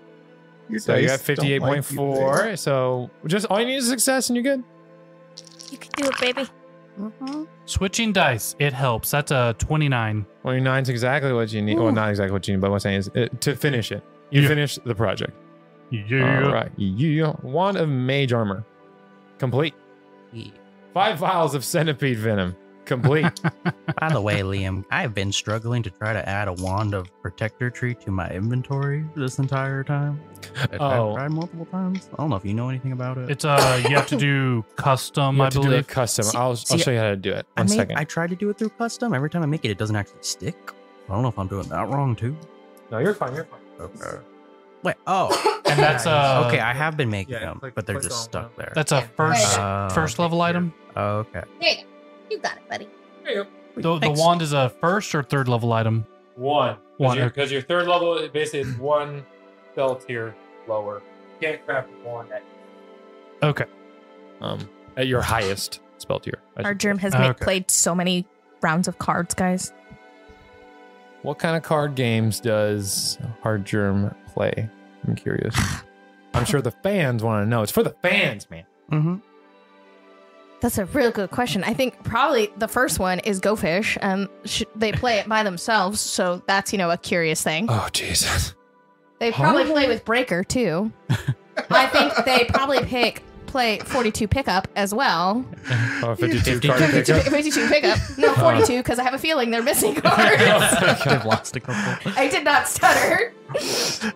So you got 58.4. So just all you need is success and you're good. You can do it, baby. Switching dice. It helps. That's a 29. 29 is exactly what you need. Well, not exactly what you need, but what I'm saying is to finish it. You finish the project. Yeah. All right. Wand of mage armor. Complete. 5 vials of centipede venom. Complete. By the way, Liam, I've been struggling to try to add a wand of protector tree to my inventory this entire time. I've tried multiple times. I don't know if you know anything about it. It's you have to do custom, You I have to do believe. it custom. See- I'll see, show you how to do it. One second. I tried to do it through custom. Every time I make it, it doesn't actually stick. I don't know if I'm doing that wrong too. No, you're fine. You're fine. Okay. Wait. Oh. And that's okay. I have been making yeah, them, click- but they're click just on stuck there. that's a first level item. Okay. There you go. You got it, buddy. The Thanks. wand is a first or third level item. One. One. Because your third level, basically, is one spell tier lower. You can't craft one at your highest spell tier. Our germ has Okay. played so many rounds of cards, guys. What kind of card games does Hard Germ play? I'm curious. I'm sure the fans want to know. It's for the fans, man. Mm-hmm. That's a real good question. I think probably the first one is Go Fish, and they play it by themselves, so that's, a curious thing. Oh, Jesus. They probably play with Breaker, too. I think they probably play 42 pickup as well. Oh, 52 card 52, pickup. 52 pickup. No, 42, because I have a feeling they're missing cards. I've lost a couple. I did not stutter.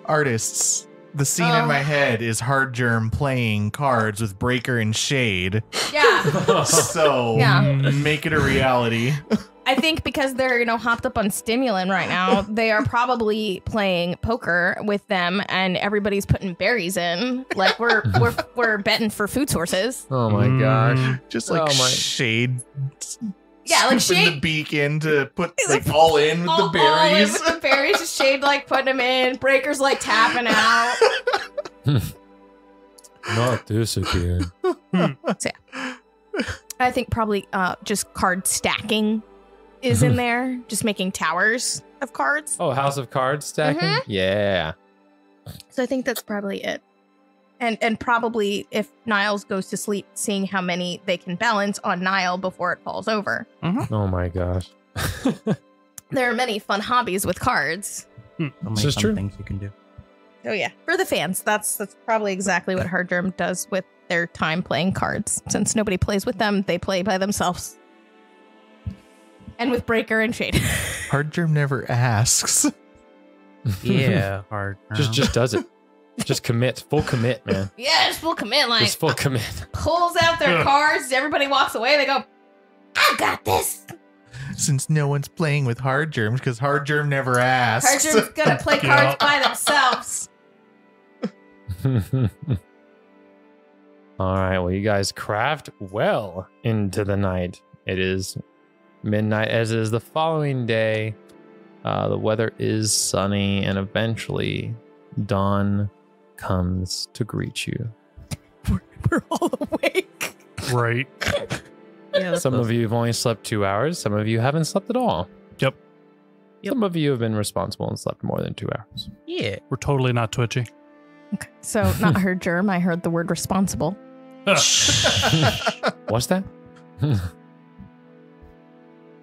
Artists. The scene in my head is Hard Germ playing cards with Breaker and Shade. Yeah. So Yeah. make it a reality. I think because they're, hopped up on stimulant right now, they are probably playing poker with them, and everybody's putting berries in. Like we're betting for food sources. Oh, my gosh. Just like Oh, my- Shade. Yeah, like scooping Shade- the beak in to put all in with the All in berries. with the berries, just Shade putting them in. Breaker's tapping out. Not this again. I think probably just card stacking is in there, just making towers of cards. Oh, House of Cards stacking? Mhm. Yeah. So I think that's probably it. And probably if Niles goes to sleep, seeing how many they can balance on Nile before it falls over. Oh, my gosh. There are many fun hobbies with cards. So many This is fun true. things you can do. Oh yeah, for the fans, that's probably exactly what Hard Germ does with their time playing cards. Since nobody plays with them, they play by themselves. And with Breaker and Shade. Hard Germ never asks. Yeah, hard. Just does it. Just commit. Full commit, man. Yeah, just full commit, Just full commit. pulls out their cards, everybody walks away, they go, I got this. Since no one's playing with Hard Germ, because Hard Germ never Hard asks. Germ's gonna play cards by themselves. All right. Well, you guys craft well into the night. It is midnight, as is the following day. The weather is sunny, and eventually dawn comes to greet you. We're all awake. Right. Yeah, Some of you have only slept 2 hours. Some of you haven't slept at all. Yep. Some of you have been responsible and slept more than 2 hours. Yeah. We're totally not twitchy. Okay. So not heard germ. I heard the word responsible. What's that?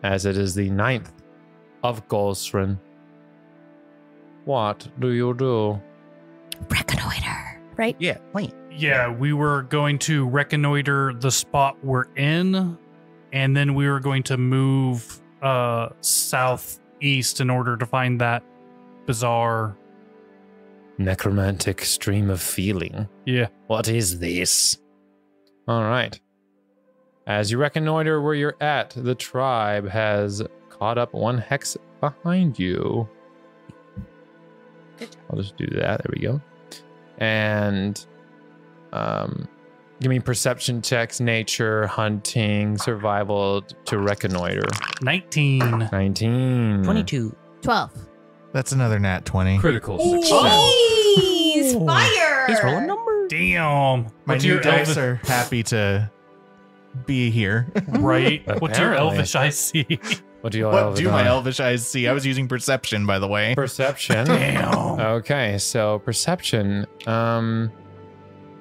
As it is the 9th of Golsrin. What do you do? Reconnoiter. Right? Yeah, plain. Yeah, we were going to reconnoiter the spot we're in, and then we were going to move southeast in order to find that bizarre. Necromantic stream of feeling. Yeah. What is this? All right. As you reconnoiter where you're at, the tribe has caught up 1 hex behind you. I'll just do that. There we go. And give me perception checks, nature, hunting, survival to reconnoiter. 19. 19. 22. 12. That's another nat 20. Critical success. Jeez, fire! He's rolling numbers. Damn. My What's new your dice elvish, are happy to be here. right? What's your Apparently. elvish IC? What do you What do my elvish eyes see? I was using perception, by the way. Perception. Damn. Okay, so perception.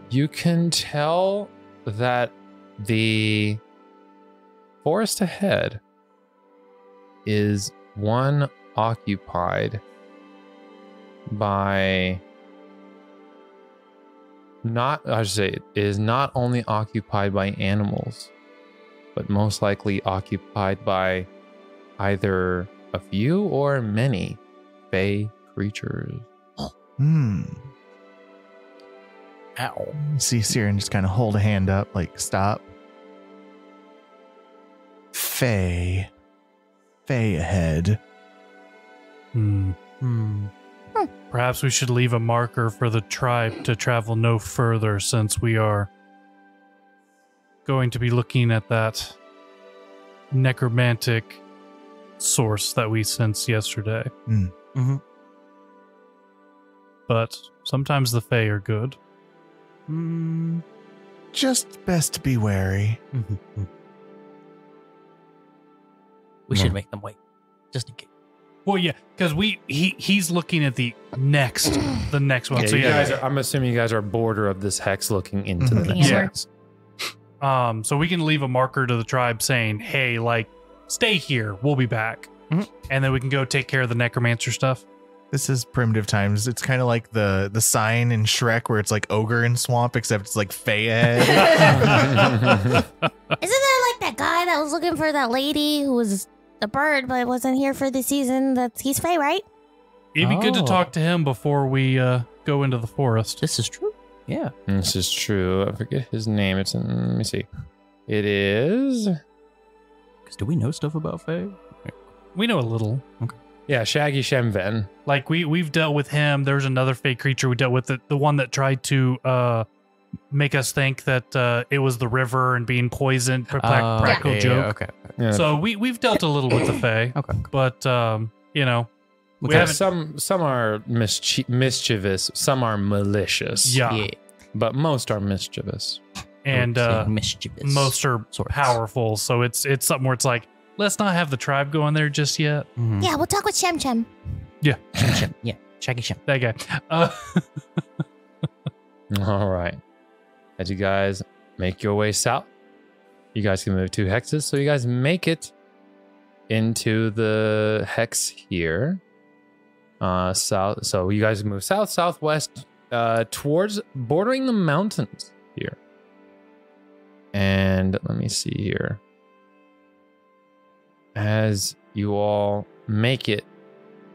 You can tell that the forest ahead is one occupied by I should say it is not only occupied by animals, but most likely occupied by either a few or many fey creatures. Ow. See Siren just kind of hold a hand up, like, stop. Faye. Faye ahead. Hmm. Hmm. Perhaps we should leave a marker for the tribe to travel no further, since we are going to be looking at that necromantic source that we sensed yesterday. Mm-hmm. But sometimes the Fae are good. Mm. Just best to be wary. Mm-hmm. We No. should make them wait, just in case. Well, yeah, because he's looking at the next one. Yeah, So you yeah, guys are, I'm assuming you guys are border of this hex looking into the Mhm. next Yeah. hex. so we can leave a marker to the tribe saying, "Hey, like, stay here. We'll be back," Mhm. and then we can go take care of the necromancer stuff. This is primitive times. It's kind of like the sign in Shrek where it's like ogre and swamp, except it's like Faye ahead. Isn't there like that guy that was looking for that lady who was a bird but wasn't here for the season? He's Faye, right? It'd be good to Oh. talk to him before we go into the forest. This is true. Yeah. This is true. I forget his name. It's in, let me see. It is, Because do we know stuff about Faye? We know a little. yeah, Shaggy Shemven. Like we've dealt with him. There's another fake creature we dealt with, the one that tried to make us think that it was the river and being poisoned. Practical joke. Okay. Yeah. So we've dealt a little with the Fae, Okay. but you know, we Okay, haven't. some are mischievous, some are malicious. Yeah, But most are mischievous. and mischievous. most are sorts. powerful. So it's something where it's like, let's not have the tribe go in there just yet. Mhm. Yeah, we'll talk with Shem Shem. Shem. Yeah. Shaggy Shem. That guy. All right. As you guys make your way south, you guys can move 2 hexes. So you guys make it into the hex here. South. So you guys move south, southwest, towards bordering the mountains here. And let me see here. As you all make it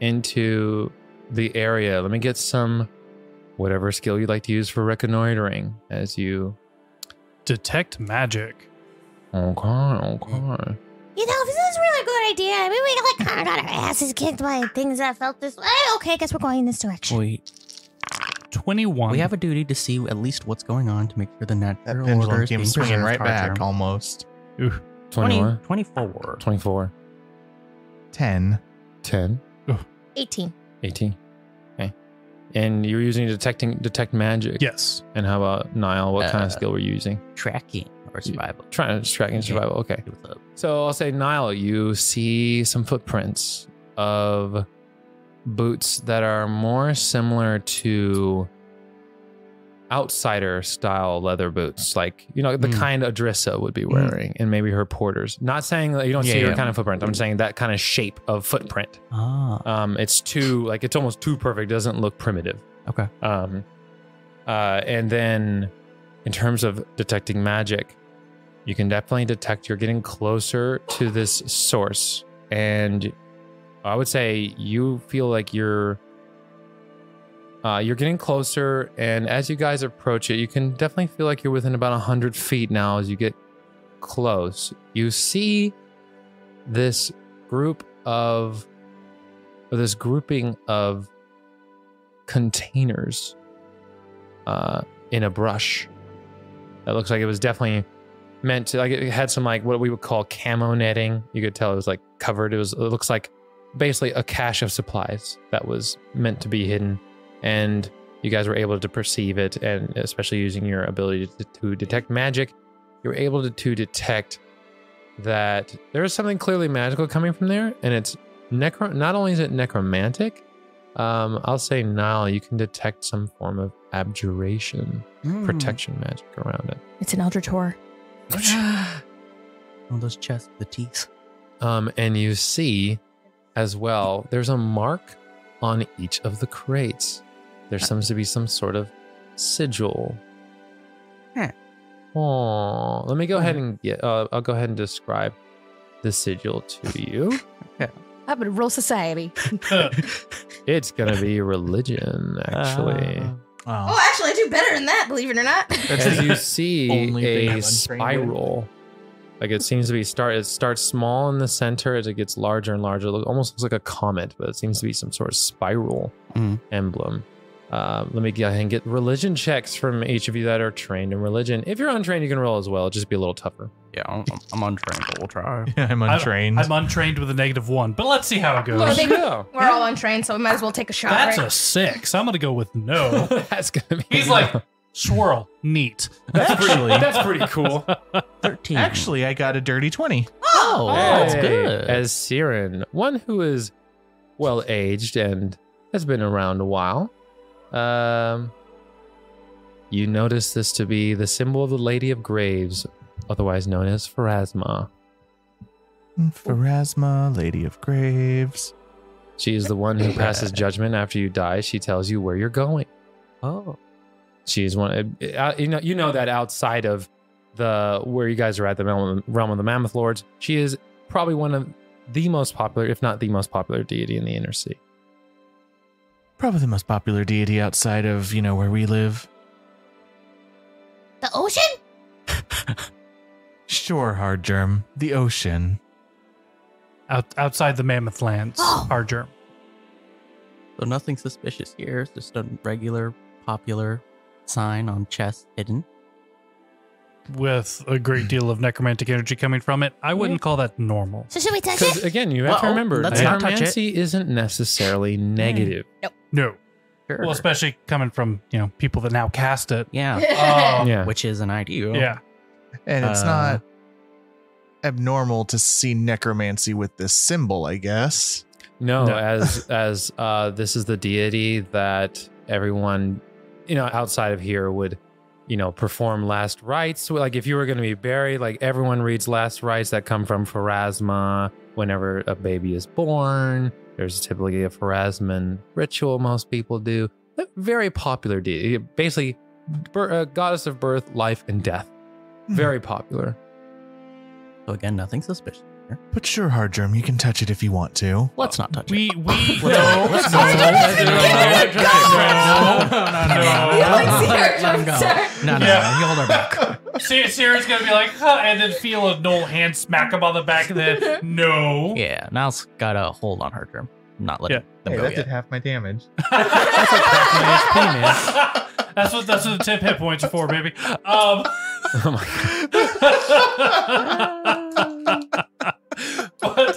into the area, let me get some whatever skill you'd like to use for reconnoitering as you. Detect magic. Okay. You know, this is a really good idea. I mean, we like kind of got our asses kicked by things that felt this way. Okay, I guess we're going in this direction. We 21. have a duty to see at least what's going on to make sure the That natural pendulum order is came being swinging preserved. right back, Carter. almost. 21, 24. 24, 10. 10, 18. 18. Okay. And you're using detect magic. Yes. And how about Niall? What kind of skill were you using? Tracking or survival. Tracking survival. Okay. So I'll say, Niall, you see some footprints of boots that are more similar to outsider style leather boots, like, you know, the kind Adrissa would be wearing, and maybe her porters. Not saying that you don't see her kind of footprint. I'm saying that kind of shape of footprint. It's it's almost too perfect. It doesn't look primitive. Okay. And then in terms of detecting magic, you can definitely detect you're getting closer to this source, and I would say you feel like you're getting closer, and as you guys approach it, you can definitely feel like you're within about 100 feet now. As you get close, you see this grouping of containers in a brush that looks like it was definitely meant to, like, it had some, like, what we would call camo netting. You could tell it was like covered. It looks like basically a cache of supplies that was meant to be hidden. And you guys were able to perceive it, and especially using your ability to detect magic, you were able to detect that there is something clearly magical coming from there, and it's not only is it necromantic, I'll say, Niall, you can detect some form of abjuration, protection magic around it. It's an Eldritch Horror. One of those chests, the teeth. And you see as well, there's a mark on each of the crates. There seems to be some sort of sigil. Oh, let me go ahead and I'll go ahead and describe the sigil to you. Okay. I'm in Roll Society. It's gonna be religion, actually. Oh, actually, I do better than that, believe it or not. As you see a spiral. Like, it seems to be it starts small in the center as it gets larger and larger. It almost looks like a comet, but it seems to be some sort of spiral emblem. Let me go ahead and get religion checks from each of you that are trained in religion. If you're untrained, you can roll as well. It'll just be a little tougher. Yeah, I'm untrained, but we'll try. Yeah, I'm untrained. I'm untrained with a -1, but let's see how it goes. We're all untrained, so we might as well take a shot. That's right? a 6. I'm going to go with no. That's going to be... He's like, swirl, neat. That's pretty cool. 13. Actually, I got a dirty 20. Oh, that's Hey, good. As Siren, one who is well-aged and has been around a while, you notice this to be the symbol of the Lady of Graves, otherwise known as Pharasma. Pharasma, Lady of Graves. She is the one who passes judgment after you die. She tells you where you're going. Oh. She's one. You know that outside of where you guys are at, the realm of the Mammoth Lords, she is probably one of the most popular, if not the most popular deity in the Inner Sea. Probably the most popular deity outside of, where we live. The ocean? Sure, Hard Germ. The ocean. Outside the Mammoth Lands, Hard Germ. So nothing suspicious here. It's just a regular, popular sign on chest hidden. With a great deal of necromantic energy coming from it. I wouldn't call that normal. So should we touch Because it? again, you have to remember, let's not touch it. necromancy isn't necessarily negative. No. Sure. Well, especially coming from, people that now cast it. Yeah. Yeah. Which is an ideal. Yeah. And it's not abnormal to see necromancy with this symbol, I guess. No, as this is the deity that everyone, outside of here would, perform last rites. So, like, if you were going to be buried, like, everyone reads last rites that come from Pharasma. Whenever a baby is born, there's typically a Pharasman ritual most people do. A very popular deity. Basically, goddess of birth, life, and death. Very popular. So again, nothing suspicious here. But sure, Hard Germ, you can touch it if you want to. Let's not touch it. We Let's no. not. Let's No. No. Let him go. No. You hold our back. Sierra's gonna be like, huh, and then feel a Noel hand smack him on the back of the head. No. Yeah, Niall's got a hold on Hard Germ. Not letting them go yet. half my damage. That's like half my HP, man. That's what the 10 hit points are for, baby. Oh my God. But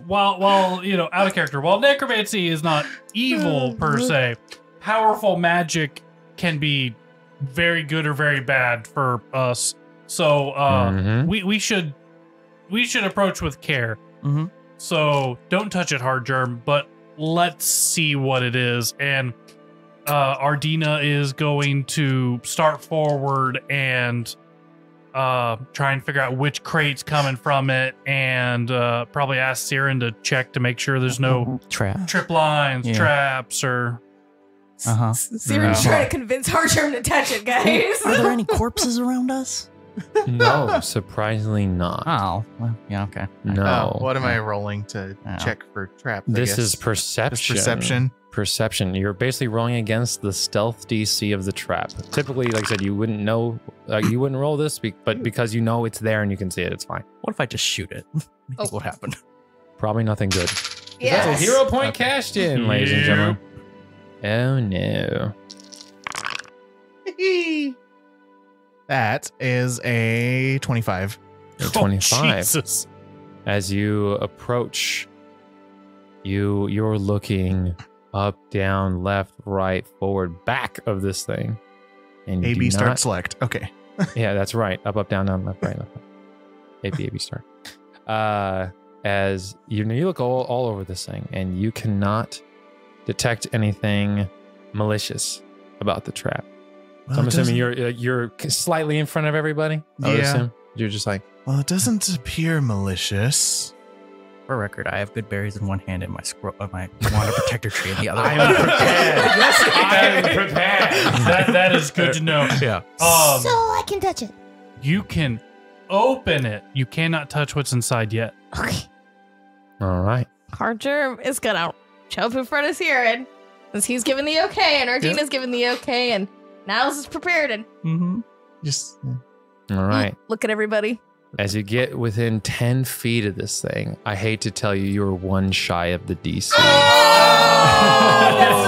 while you know, out of character, while necromancy is not evil per se, powerful magic can be very good or very bad for us. So we should approach with care. So don't touch it, hard germ, but let's see what it is. And Ardina is going to start forward and try and figure out which crate's coming from it, and probably ask Siren to check to make sure there's no trip lines, traps, or Siren's trying to convince Hardgerm to touch it, guys. Are there any corpses around us? No, surprisingly not. Oh, well, yeah, okay. No. What am I rolling to check for traps? This is perception. Perception. Perception. You're basically rolling against the stealth DC of the trap. Typically, like I said, you wouldn't know, you wouldn't roll this, but because you know it's there and you can see it, it's fine. What if I just shoot it? What happened? Probably nothing good. Yes. That's a hero point cashed in, ladies and gentlemen. Oh no. That is a 25. A 25. Jesus. As you approach, you're looking up, down, left, right, forward, back of this thing. And A, B, start, select. Okay. Yeah, that's right. Up, down, left, right, left. A, B, start. As you look all over this thing, and you cannot detect anything malicious about the trap. Well, So I'm assuming you're slightly in front of everybody. I would assume. You're just like, well, it doesn't appear malicious. For record, I have good berries in one hand and my wand of protector tree in the other. I am prepared. Yes, I am prepared. That is good to know. Yeah. So I can touch it. You can open it. You cannot touch what's inside yet. Okay. all right. Hardgerm is gonna jump in front of Siren, since he's given the okay, and Ardina's given the okay, and Niles is prepared, and Just All right. look at everybody. As you get within 10 feet of this thing, I hate to tell you, you're one shy of the DC. That's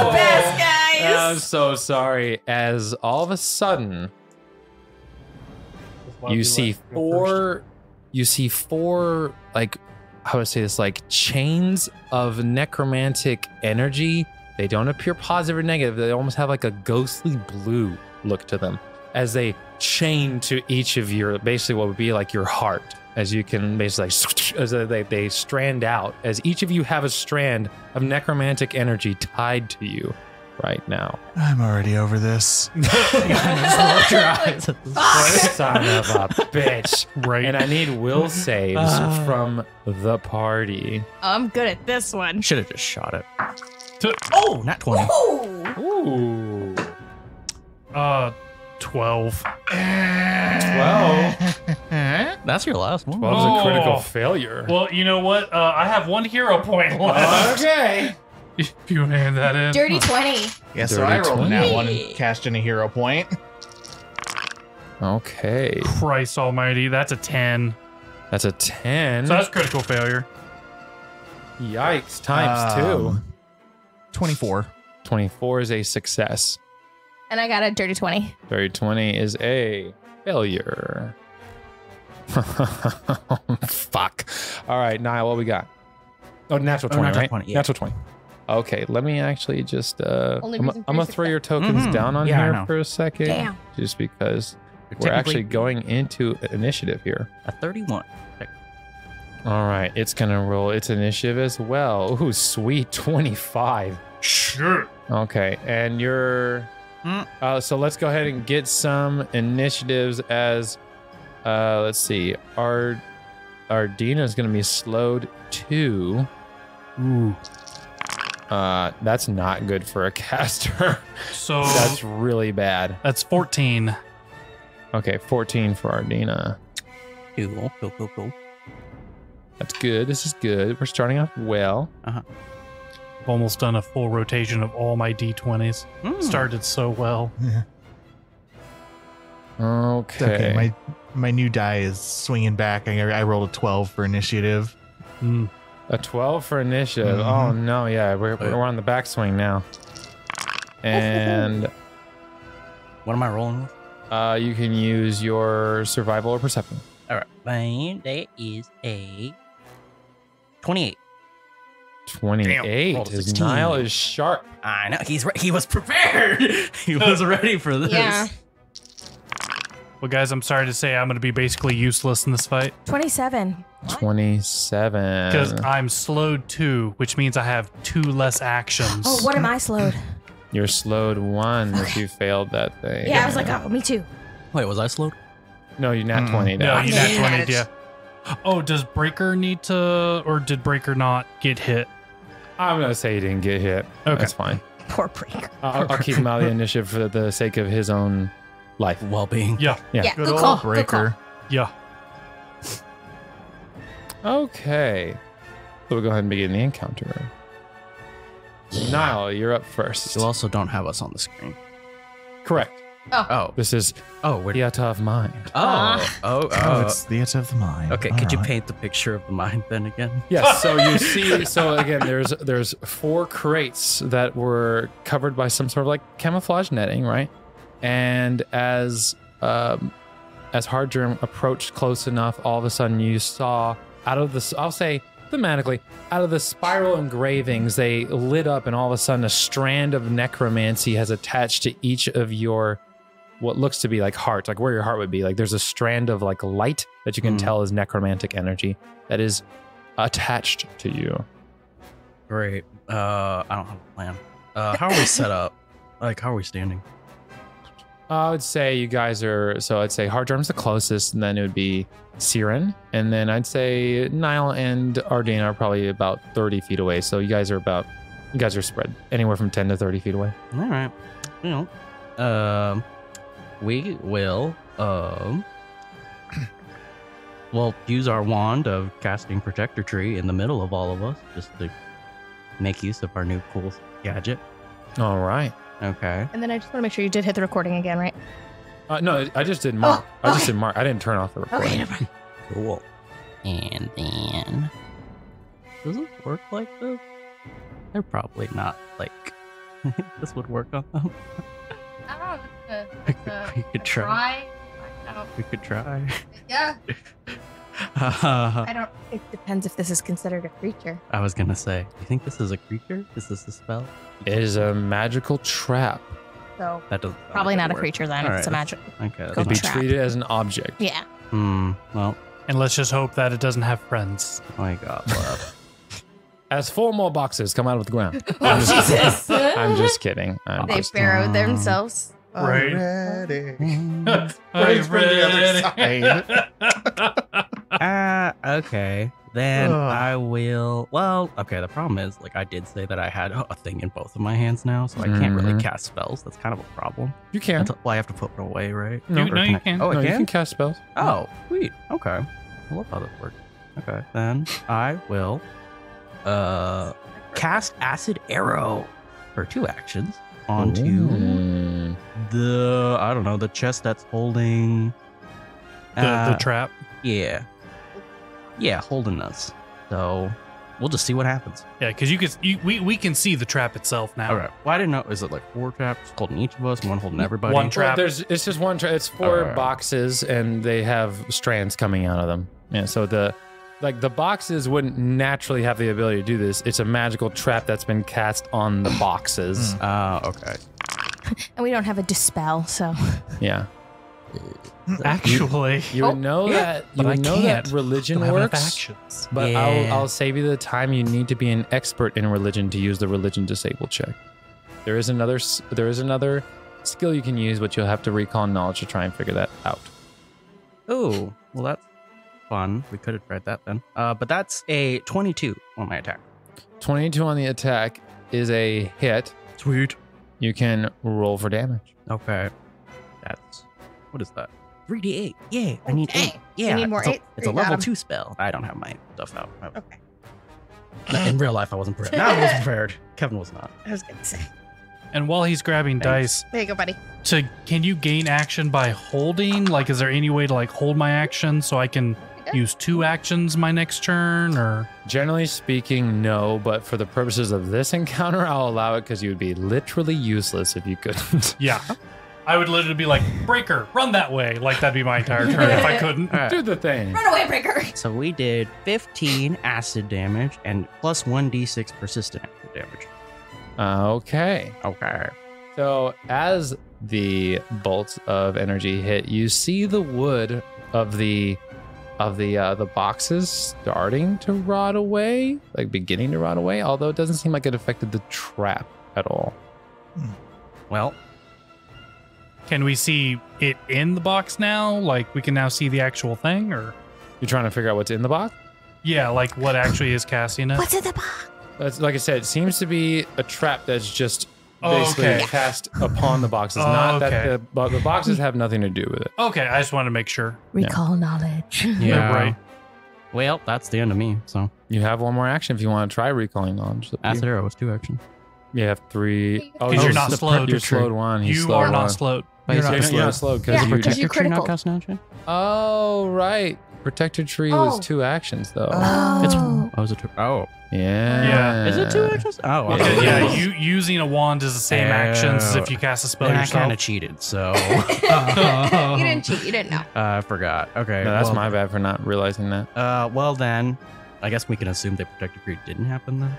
the best, guys. I'm so sorry. As all of a sudden, you see four, like, how would I say this, like chains of necromantic energy. They don't appear positive or negative. They almost have like a ghostly blue look to them as they chain to each of your, basically what would be like your heart, as you can basically, as they strand out, as each of you have a strand of necromantic energy tied to you right now. I'm already over this. Son of a bitch. Right. And I need will saves from the party. I'm good at this one. Should have just shot it. Oh, Not 20. Ooh. 12. 12. That's your last one. 12 is a critical Oh. failure. Well, you know what? I have one hero point left. Okay. If you hand that in. Dirty 20. Yeah, so I rolled Dirty that one and cashed in a hero point. Okay. Christ almighty, that's a 10. That's a 10. So that's critical failure. Yikes. Times 2. 24. 24 is a success. And I got a dirty 20. Dirty 20 is a failure. Fuck. All right, Niall, what we got? Oh, natural 20, natural right? 20, yeah. Natural 20. Okay, let me actually just Only I'm reason for gonna your throw your tokens down on Yeah, I here know. for a second. Damn. Just because we're Technically- actually going into initiative here. A 31. All right, it's gonna roll its initiative as well. Ooh, sweet 25. Sure. Okay, and you're so let's go ahead and get some initiatives as let's see. Ardina is gonna be slowed 2. Ooh. That's not good for a caster. So That's really bad. that's 14. Okay, 14 for Ardina. Cool. That's good. This is good. We're starting off well. I've almost done a full rotation of all my D20s. Started so well. Okay. Okay, my new die is swinging back. I rolled a 12 for initiative. A 12 for initiative. Oh no, yeah, we're on the backswing now. And What am I rolling with? you can use your survival or perception. All right. Fine. That is a 28. 28. rolled a His 16. Nile is sharp. I know. He was prepared. He was ready for this. Yeah. Well, guys, I'm sorry to say I'm going to be basically useless in this fight 27. 27. because I'm slowed 2, which means I have 2 less actions. Oh, what am I slowed? You're slowed 1 if you failed that thing. Yeah, I was like, oh, me too. Wait, was I slowed? No, you nat 20 No, now. you nat 20, yeah. Oh, does Breaker need to, or did Breaker not get hit? I'm going to say he didn't get hit. Okay. That's fine. Poor Breaker. I'll keep him out of the initiative for the sake of his own life. Well-being. Yeah, Yeah. Good Good call. old Breaker. yeah. Okay. So we'll go ahead and begin the encounter. Nile, you're up first. You also don't have us on the screen. Correct. Oh. This is We're. theater of mind. Oh, It's theater of the mind. okay, All could you right. paint the picture of the mind then again? Yes, so you see, so again, there's 4 crates that were covered by some sort of like camouflage netting, right? And as Hardgerm approached close enough, all of a sudden you saw out of this, I'll say thematically, out of the spiral engravings, they lit up, and all of a sudden a strand of necromancy has attached to each of your what looks to be like hearts, like where your heart would be. Like there's a strand of like light that you can tell is necromantic energy that is attached to you. Great. I don't have a plan. How are we set up? Like, how are we standing? I would say you guys are, so I'd say Hardgerm's the closest, and then it would be Siren, and then I'd say Nile and Ardane are probably about 30 feet away. So you guys are spread anywhere from 10 to 30 feet away. All right. You know, we will, we'll use our wand of casting Protector Tree in the middle of all of us just to make use of our new cool gadget. All right. Okay. And then I just want to make sure you did hit the recording again, right? No, I just did mark. Oh, I just okay. did mark. I didn't turn off the recording. Okay, never mind. Cool. And then, does it work like this? They're probably not like this would work on them. I don't know. We could try. We could try. Yeah. I I don't. It depends if this is considered a creature. was gonna say, you think this is a creature? Is this a spell? It is a magical trap. So That doesn't probably not a work. creature then. All If it's a right. magic. Okay. Go It'd be trap. treated as an object. Yeah. Well, And let's just hope that it doesn't have friends. my God, love. As 4 more boxes come out of the ground. Oh, Jesus. I'm just kidding. They burrowed themselves. Right. Ready. Praise from the other side. Okay. Then Ugh. I will. Well, okay. The problem is, like, I did say that I had a thing in both of my hands now, so I can't really Mhm. cast spells. That's kind of a problem. You can. Well, I have to put it away, right? No, Or no, you I- can. Oh, I no, you can. can cast spells. Oh, sweet. Okay. I love how this works. Okay. Then I will cast Acid Arrow for 2 actions onto Ooh. the, I don't know, the chest that's holding The trap. Yeah. Yeah, holding us. So we'll just see what happens. Yeah, because we can see the trap itself now. All right. Well, I didn't know. Is it like 4 traps holding each of us, one holding everybody? One trap. Well, it's just one trap. It's 4 Alright. boxes, and they have strands coming out of them. Yeah, so the boxes wouldn't naturally have the ability to do this. It's a magical trap that's been cast on the boxes. Okay. And we don't have a dispel, so Yeah. Actually, You would know that but I can't. religion don't have enough works. actions. But Yeah. I'll save you the time you need to be an expert in religion to use the religion disable check. There is another skill you can use, but you'll have to recall knowledge to try and figure that out. Oh, well, that's fun. We could have tried that then. But that's a 22 on my attack. 22 on the attack is a hit. Sweet. You can roll for damage. Okay. That's, what is that? 3d8. Yay. I need Okay. 8. Yeah. need more it's a, 8? It's a You got level 'em. 2 spell. I don't have my stuff out. okay. In real life, I wasn't prepared. No, I was prepared. Kevin was not. I was gonna say. And while he's grabbing Thanks. dice, There you go, buddy. can you gain action by holding? Like, is there any way to like hold my action so I can use 2 actions my next turn? Or Generally speaking, no, but for the purposes of this encounter, I'll allow it because you would be literally useless if you couldn't. yeah, I would literally be like, Breaker, run that way. Like, that'd be my entire turn if I couldn't. All right. Do the thing. Run away, Breaker. So we did 15 acid damage and plus 1d6 persistent acid damage. Okay. Okay. So as the bolts of energy hit, you see the wood of the boxes starting to rot away, like beginning to rot away, although it doesn't seem like it affected the trap at all. Well, Can we see it in the box now? Like, we can now see the actual thing, or? You're trying to figure out what's in the box? Yeah, like what actually is casting it? What's in the box? That's, like I said, it seems to be a trap that's just basically okay. cast upon the boxes. Oh, Not okay. that the boxes have nothing to do with it. Okay, I just wanted to make sure. Recall knowledge. You're right. Well, that's the end of me. So You have one more action if you want to try recalling knowledge. acid arrow was 2 actions. You have 3. Oh, 'Cause you're not slowed. You're slowed 1. He's You slowed are not 1. slowed. You're not You're not slowed because Yeah, you. because you Protector tree not critical. cast an action? Oh, right. Protected tree was 2 actions though. It's Oh. was it 2? Oh, Yeah. Yeah. is it 2 actions? Oh, Yeah. okay. Yeah, you using a wand is the same actions as if you cast a spell And I yourself. kind of cheated, so You didn't cheat. You didn't know. I forgot. Okay, No, that's well, my bad for not realizing that. Well then, I guess we can assume the protector tree didn't happen then.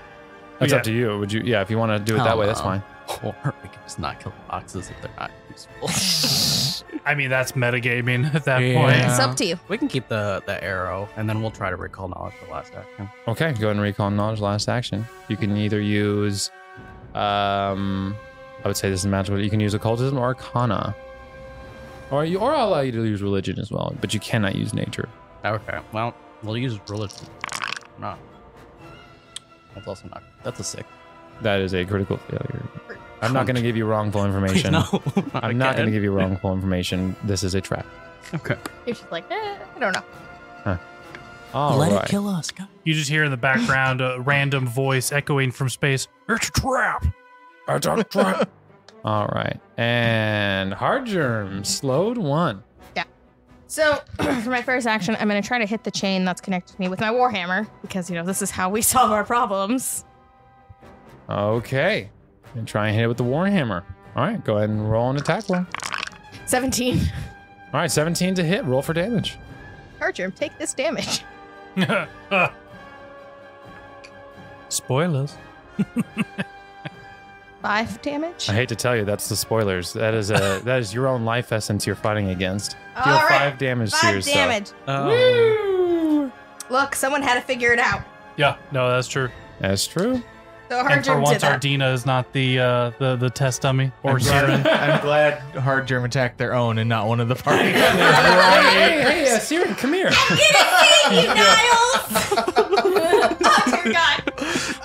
That's Yeah. up to you. Would you? Yeah, if you want to do it that way, that's fine. Or we can just not kill the boxes if they're not useful. I mean, that's metagaming at that Yeah. point. It's up to you. We can keep the arrow, and then we'll try to recall knowledge for last action. Okay, go ahead and recall knowledge last action. You can either use, I would say this is magical. You can use occultism or arcana, or I'll allow you to use religion as well, but you cannot use nature. Okay, well, we'll use religion. Not. That's also not. That's a 6. That is a critical failure. I'm not going to give you wrongful information. No, I'm not going to give you wrongful information. This is a trap. Okay. If she's like, I don't know. All Let right. it kill us. Go. You just hear in the background a random voice echoing from space. It's a trap. It's a trap. All right. And hard germ slowed 1. So for my first action, I'm going to try to hit the chain that's connected to me with my warhammer because, this is how we solve our problems. Okay. And try and hit it with the warhammer. All right. Go ahead and roll an attack roll. 17. All right. 17 to hit. Roll for damage. Archer, take this damage. Spoilers. 5 damage. I hate to tell you, that's the spoilers. That is your own life essence you're fighting against. Deal All right. 5 damage to 5 yourself. damage. Oh. Look, someone had to figure it out. Yeah, no, that's true. That's true. So And for Archer did once, that. Ardina is not the test dummy or I'm Siren. glad, I'm glad Hard Germ attacked their own and not one of the party. Hey, Siren, come here. You Niles! Oh, dear God.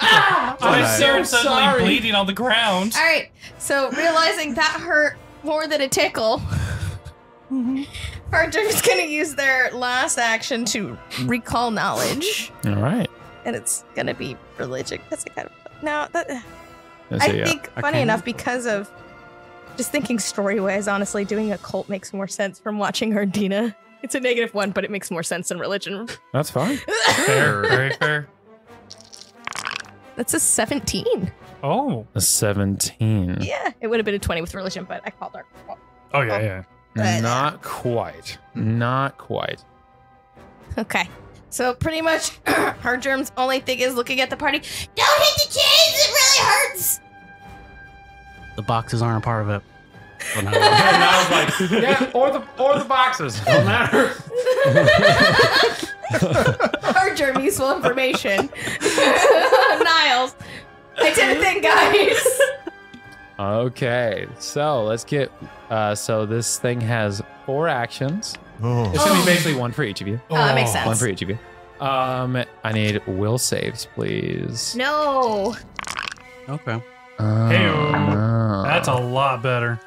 Ah! I'm so Siren suddenly sorry. bleeding on the ground. All right. So realizing that hurt more than a tickle, Archer's going to use their last action to recall knowledge. All right. And it's going to be religion. That's kind of... No, that... That's I a, think, funny Arcana? enough, because of just thinking story-wise, honestly, doing a cult makes more sense from watching Ardina. It's a -1, but it makes more sense than religion. That's fine. Fair, very fair. That's a 17. Oh, A 17. Yeah, it would have been a 20 with religion, but I called her. oh yeah, yeah. Not quite. Not quite. Okay. So pretty much, her germ's only thing is looking at the party. Don't hit the chains! It really hurts! The boxes aren't a part of it. Well, no. And I was like, yeah, or the boxes. Don't matter. Her germ useful information. Niles. I did a thing, guys. Okay, so let's get. So this thing has 4 actions. Oh. It's gonna be basically 1 for each of you. Oh, that makes sense. 1 for each of you. I need will saves, please. No. Okay. Hey-o. no. That's a lot better.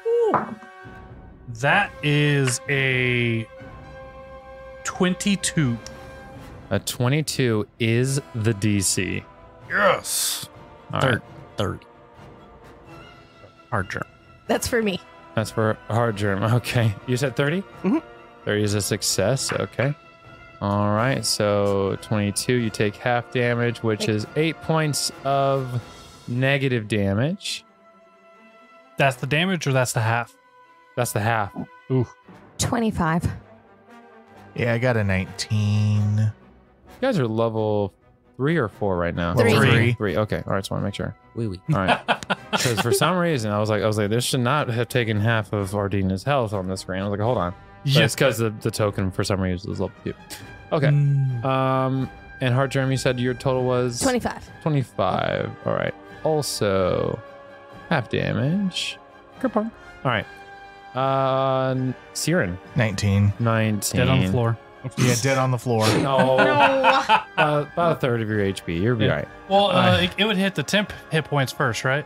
That is a 22. A 22 is the DC. Yes. All right. 30. Hard germ. That's for me. That's for hard germ. Okay. You said 30? Mhm. 30 is a success. Okay. All right. So 22, you take half damage, which is 8 points of negative damage. That's the damage, or that's the half? That's the half. Ooh. 25. Yeah, I got a 19. You guys are level 3 or 4 right now. Three. Level 3. 3. Okay. All right. Just want to make sure. Wee wee. All right. Because for some reason I was like, this should not have taken half of Ardina's health on this screen. I was like, hold on. But Yeah. it's because the token for some reason is level 2. Okay. And Heart Germ, you said your total was 25. 25. All right. Also, half damage. Kerpunk. All right. Siren. 19. 19. Dead on the floor. Yeah, dead on the floor. No. About a third of your HP. You'll be all right. Well, it would hit the temp hit points first, right?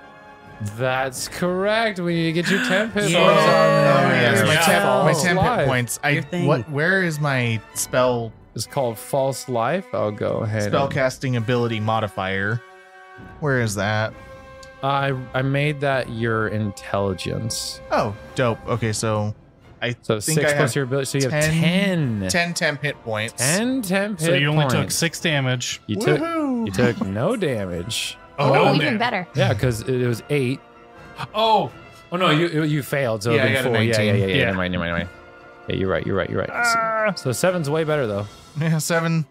That's correct. We need to get your temp hit points Yeah. on Oh, there. yes, my Yeah. temp, my False temp hit life. points. Your thing. Where is my spell It's called False Life. I'll go ahead. spellcasting ability modifier? Where is that? I made that your intelligence. Oh, dope. Okay, so I So think 6 I plus have your ability. So you have 10 10. 10 temp hit points. 10 temp hit So you only took points. 6 damage. You took, Woohoo! you took no damage. Oh, no, even man. better. Yeah, because it was 8. Oh, Oh no, you failed. So Yeah, it'd I been got a 4. Yeah. 19. Never mind. Yeah, you're right. So 7's way better though. Yeah, 7.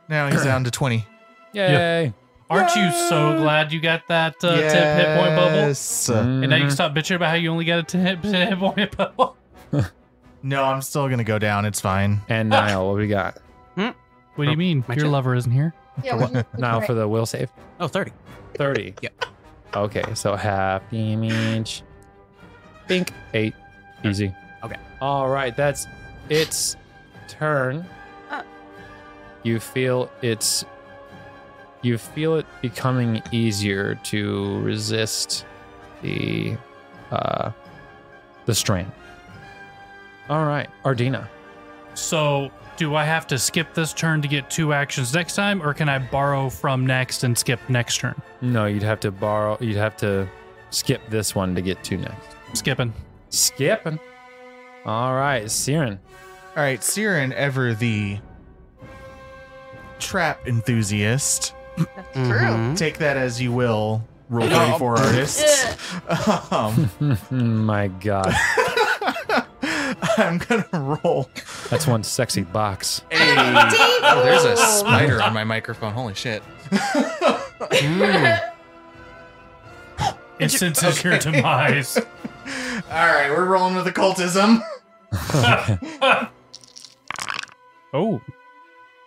Now he's down to 20. Yay. aren't you so glad you got that tip hit point bubble? Yes. And now you can Mhm. stop bitching about how you only got a tip hit point bubble. No, I'm still gonna go down. It's fine. And Niall, what we got? What do you mean? My Your check. lover isn't here? Yeah, Niall for the will save? Oh, 30. 30. Yep. Okay, so half damage. Bink. 8. Easy. Okay. All right, that's its turn. You feel it becoming easier to resist the strain. All right, Ardina. So, do I have to skip this turn to get 2 actions next time, or can I borrow from next and skip next turn? No, you'd have to skip this one to get to next. Skipping. Skipping. All right, Siren. All right, Siren, ever the trap enthusiast. That's true. Take that as you will. Rule 34 artists. My God, I'm gonna roll. that's one sexy box. Oh, there's a spider on my microphone. Holy shit. Instances your Okay. demise. All right, we're rolling with occultism. Oh,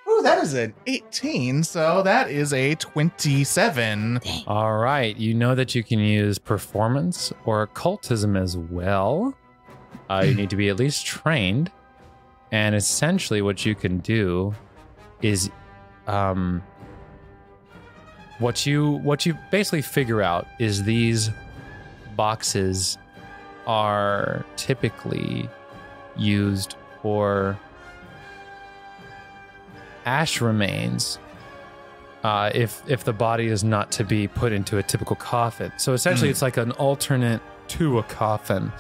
Ooh, that is an 18, so that is a 27. All right, you know that you can use performance or occultism as well. You need to be at least trained, and essentially what you can do is, what you basically figure out is these boxes are typically used for ash remains if the body is not to be put into a typical coffin. So essentially it's like an alternate to a coffin,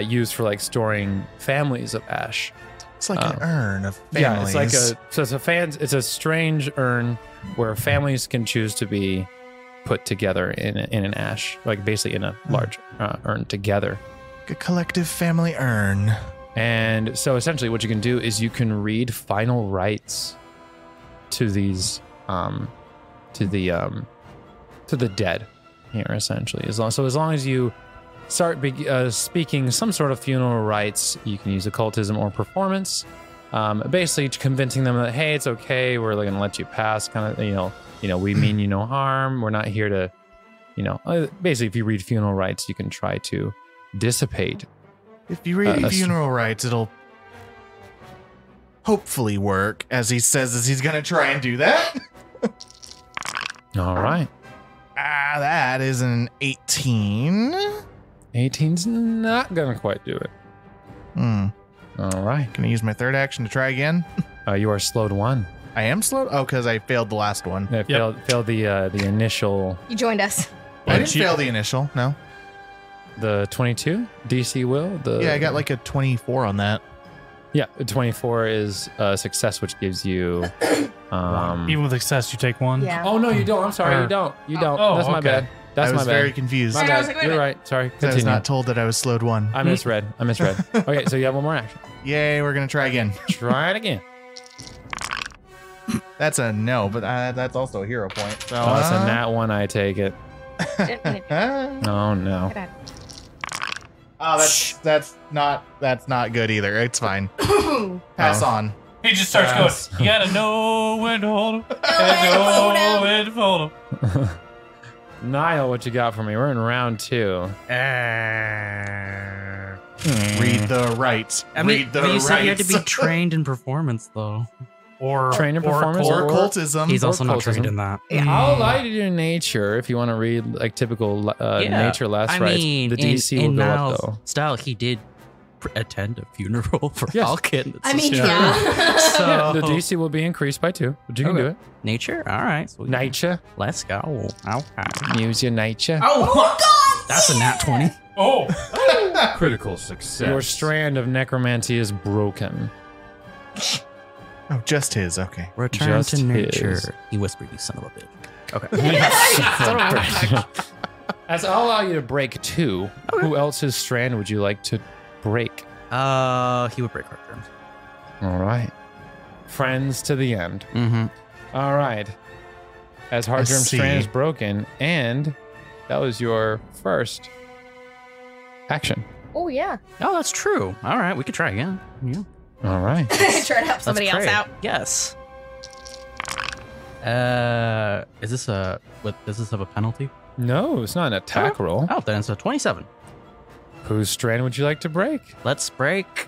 used for like storing families of ash. It's like an urn of families. Yeah, it's like it's a strange urn where families can choose to be put together in an ash, like basically in a large urn together. a collective family urn. And so essentially what you can do is you can read final rites to these to the dead here, essentially. As long as you start speaking some sort of funeral rites, you can use occultism or performance, basically convincing them that, hey, it's okay, we're gonna let you pass, kind of, we mean you no harm, we're not here to, basically if you read funeral rites, you can try to dissipate. If you read funeral rites, it'll hopefully work, as he says as he's going to try and do that. All right. That is an 18. 18's not gonna quite do it. All right. Can I use my third action to try again? You are slowed 1. I am slowed? Oh, because I failed the last one. It failed the initial, You joined us. I didn't fail the initial, no. the 22 DC will. Yeah, I got like a 24 on that. Yeah, 24 is a success, which gives you. even with success, you take 1. Yeah. Oh no, you don't. I'm sorry, you don't. You don't. Oh, That's my okay. bad. That's I my was bad. very confused. My I bad. was like, wait a You're minute. right. Sorry. I was Continue. not told that I was slowed 1. I misread. Okay, so you have one more action. Yay, we're going to try again. Try it again. That's a no, but that's also a hero point. So, Oh, that's a nat 1, I take it. Oh, no. Oh, that's not good either. It's fine. Pass on. He just starts Yes. going, you gotta know when to hold him. And know when to fold him. Niall, what you got for me? We're in round 2. Read the rights. I mean, Read the but you said you had to be rights. trained in performance, though. Or Trained in performance Or or- occultism. He's also not occultism. trained in that. I'll allow you to do nature if you want to read like typical nature last I rites. mean, The DC in will go Mal's up though. style, he did attend a funeral for Yes. Falcon. I mean, Yeah. yeah. So, The DC will be increased by 2, but you can Okay. do it. nature? All right. Sweet. Nature. Let's go. Okay. Use your nature. Oh, That's a nat 20. oh. Critical success. Your strand of necromancy is broken. Oh, just his. Okay. Return Just to nature. his. He whispered, you son of a bitch. Okay. As I'll allow you to break 2, who else's strand would you like to break? He would break hard terms. All right. Friends to the end. Mm-hmm. All right. As Hard I Germ see. Strand is broken, and that was your first action. Oh, yeah. Oh, that's true. All right, we could try again. Yeah. All right. Try to help Let's somebody else pray. out. Yes. Is this a what? Does this have a penalty? No, it's not an attack roll. Oh, then it's a 27. Whose strand would you like to break? Let's break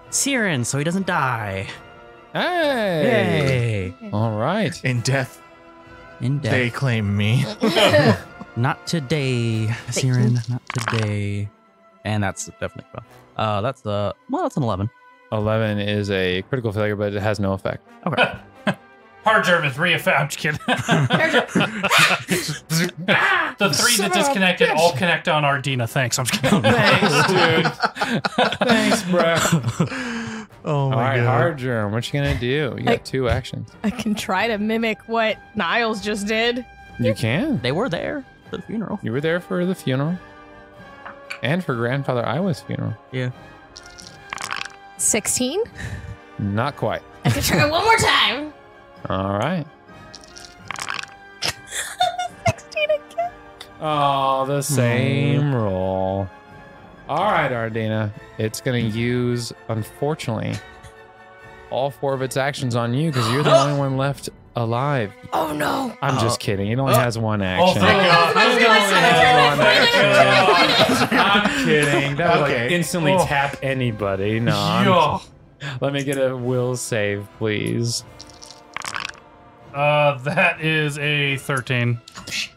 Siren so he doesn't die. Hey! Yay! All right. In death, In death. they claim me. Not today, Siren. Not today. And that's definitely fun. That's an 11. 11 is a critical failure, but it has no effect. Okay. Hard germ is reaffirmed. I'm just kidding. The 3 that disconnected all connect on Ardina. Thanks. I'm just kidding. Thanks, dude. Thanks, bro. Oh All my right, god. Hard Germ, what you gonna do? You got 2 actions. I can try to mimic what Niles just did. You can. They were there for the funeral. You were there for the funeral. And for Grandfather Iwa's funeral. Yeah. 16? Not quite. I can try one more time. All right. 16 again. Oh, the same roll. All right, Ardina. It's going to use, unfortunately, all 4 of its actions on you because you're the only one left alive. Oh no. I'm just kidding. It only has 1 Oh, action. thank God. I'm kidding. That would like Okay. instantly Oh. tap anybody. No. Yo. Let me get a will save, please. That is a 13.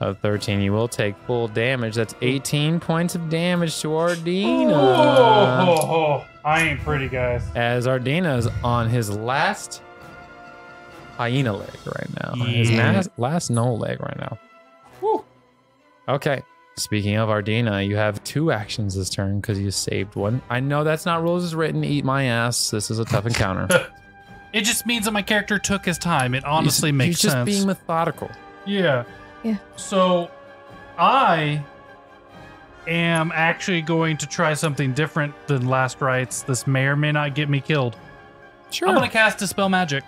Of 13, you will take full damage. That's 18 points of damage to Ardina. Oh, I ain't pretty, guys. As Ardina's on his last hyena leg right now. His Yeah. last no leg right now. Woo. Okay. Speaking of Ardina, you have 2 actions this turn because you saved 1. I know that's not rules as written. Eat my ass. This is a tough encounter. It just means that my character took his time. It honestly He's makes just sense. being methodical. Yeah. Yeah. So I am actually going to try something different than last rites. This may or may not get me killed. Sure. I'm going to cast Dispel Magic.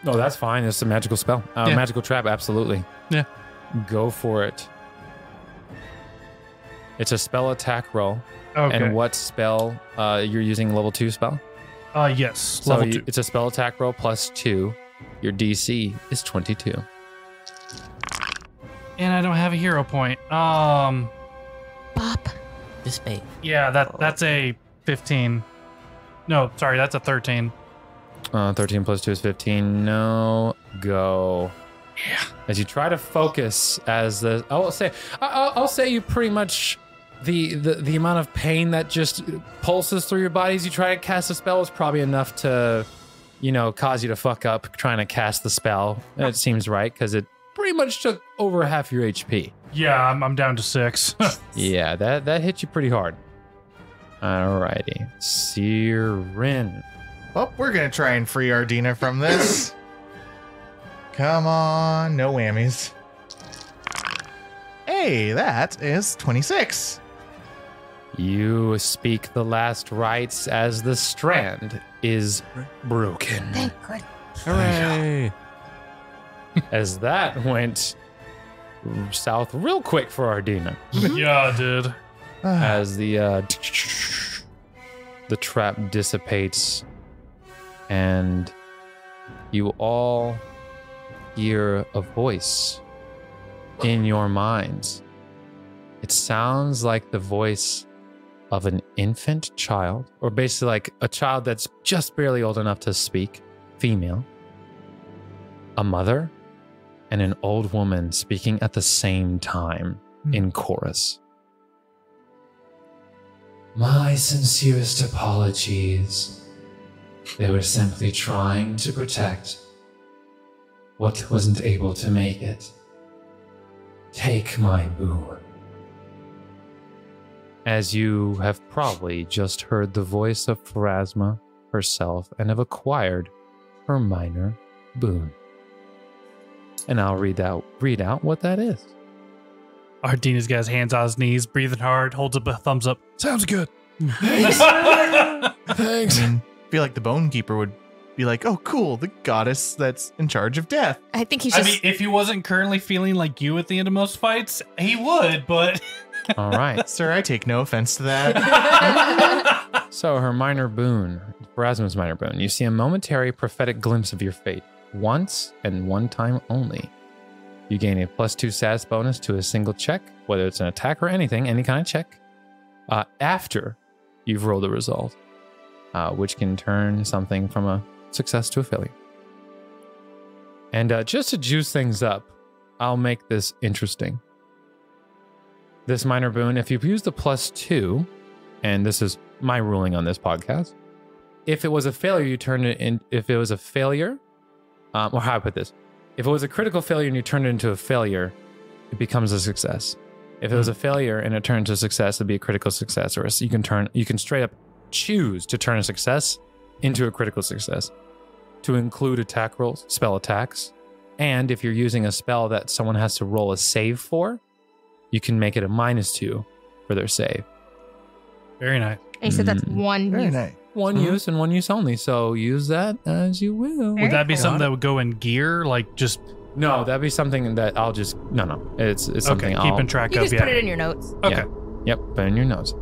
No, that's fine. It's a magical spell. Yeah. Magical trap, absolutely. Yeah. Go for it. It's a spell attack roll. Okay. And what spell you're using? Level 2 spell? Yes. So Level 2. it's a spell attack roll plus 2. Your DC is 22. And I don't have a hero point. Bop. Dispel. Yeah, that's a 15. No, sorry, that's a 13. 13 plus 2 is 15. No. Go. Yeah. As you try to focus as the... I'll say you pretty much... The amount of pain that just pulses through your body as you try to cast a spell is probably enough to, cause you to fuck up trying to cast the spell. It seems right, because it pretty much took over half your HP. Yeah, I'm down to 6. Yeah, that hit you pretty hard. Alrighty. Siren. Well, we're gonna try and free Ardina from this. Come on, no whammies. Hey, that is 26. You speak the last rites as the strand is broken. Thank God. Hooray! As that went south real quick for Ardina. Yeah, dude. As the trap dissipates and you all hear a voice in your minds. It sounds like the voice of an infant child, or basically like a child that's just barely old enough to speak, female, a mother, and an old woman speaking at the same time in chorus. My sincerest apologies. They were simply trying to protect what wasn't able to make it. Take my boon. As you have probably just heard the voice of Pharasma herself and have acquired her minor boon. And I'll read out what that is. Ardina's got his hands on his knees, breathing hard, holds up a thumbs up. Sounds good. Thanks. I mean, I feel like the Bone Keeper would be like, oh, cool, the goddess that's in charge of death. I think he's I just. mean, if he wasn't currently feeling like you at the end of most fights, he would, but... All right. Sir, I take no offense to that. So her minor boon, Pharasma's minor boon, you see a momentary prophetic glimpse of your fate. Once and one time only. You gain a +2 status bonus to a single check, whether it's an attack or anything, any kind of check, after you've rolled a result, which can turn something from a success to a failure. And just to juice things up, I'll make this interesting. This minor boon, if you've used the +2, and this is my ruling on this podcast, if it was a failure, you turn it in. If it was a failure, or how I put this, if it was a critical failure and you turn it into a failure, it becomes a success. If it was a failure and it turned into a success, it'd be a critical success. Or you can straight up choose to turn a success into a critical success, to include attack rolls, spell attacks, and if you're using a spell that someone has to roll a save for, you can make it a -2 for their save. Very nice. And you said that's one. Very use. nice. One use and one use only, so use that as you will. Would that be something that would go in gear? Like just... No, that'd be something that I'll just... No. It's something okay, I'll... keeping track You of, just put it in your notes. Okay. Yep, put in your notes.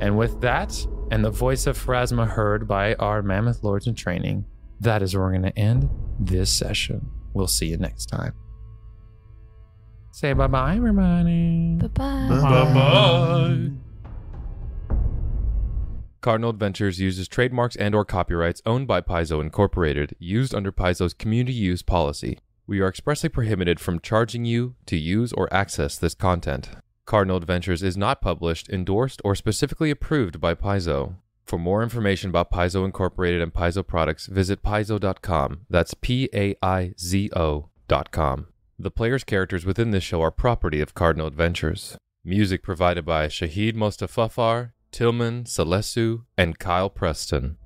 And with that, and the voice of Pharasma heard by our mammoth lords in training, that is where we're going to end this session. We'll see you next time. Say bye-bye, everybody. Bye-bye. Bye-bye. Cardinal Adventures uses trademarks and/or copyrights owned by Paizo Incorporated, used under Paizo's community use policy. We are expressly prohibited from charging you to use or access this content. Cardinal Adventures is not published, endorsed, or specifically approved by Paizo. For more information about Paizo Incorporated and Paizo products, visit paizo.com. That's PAIZO.com. The player's characters within this show are property of Cardinal Adventures. Music provided by Shahid Mostafafar, Tillman, Selesu, and Kyle Preston.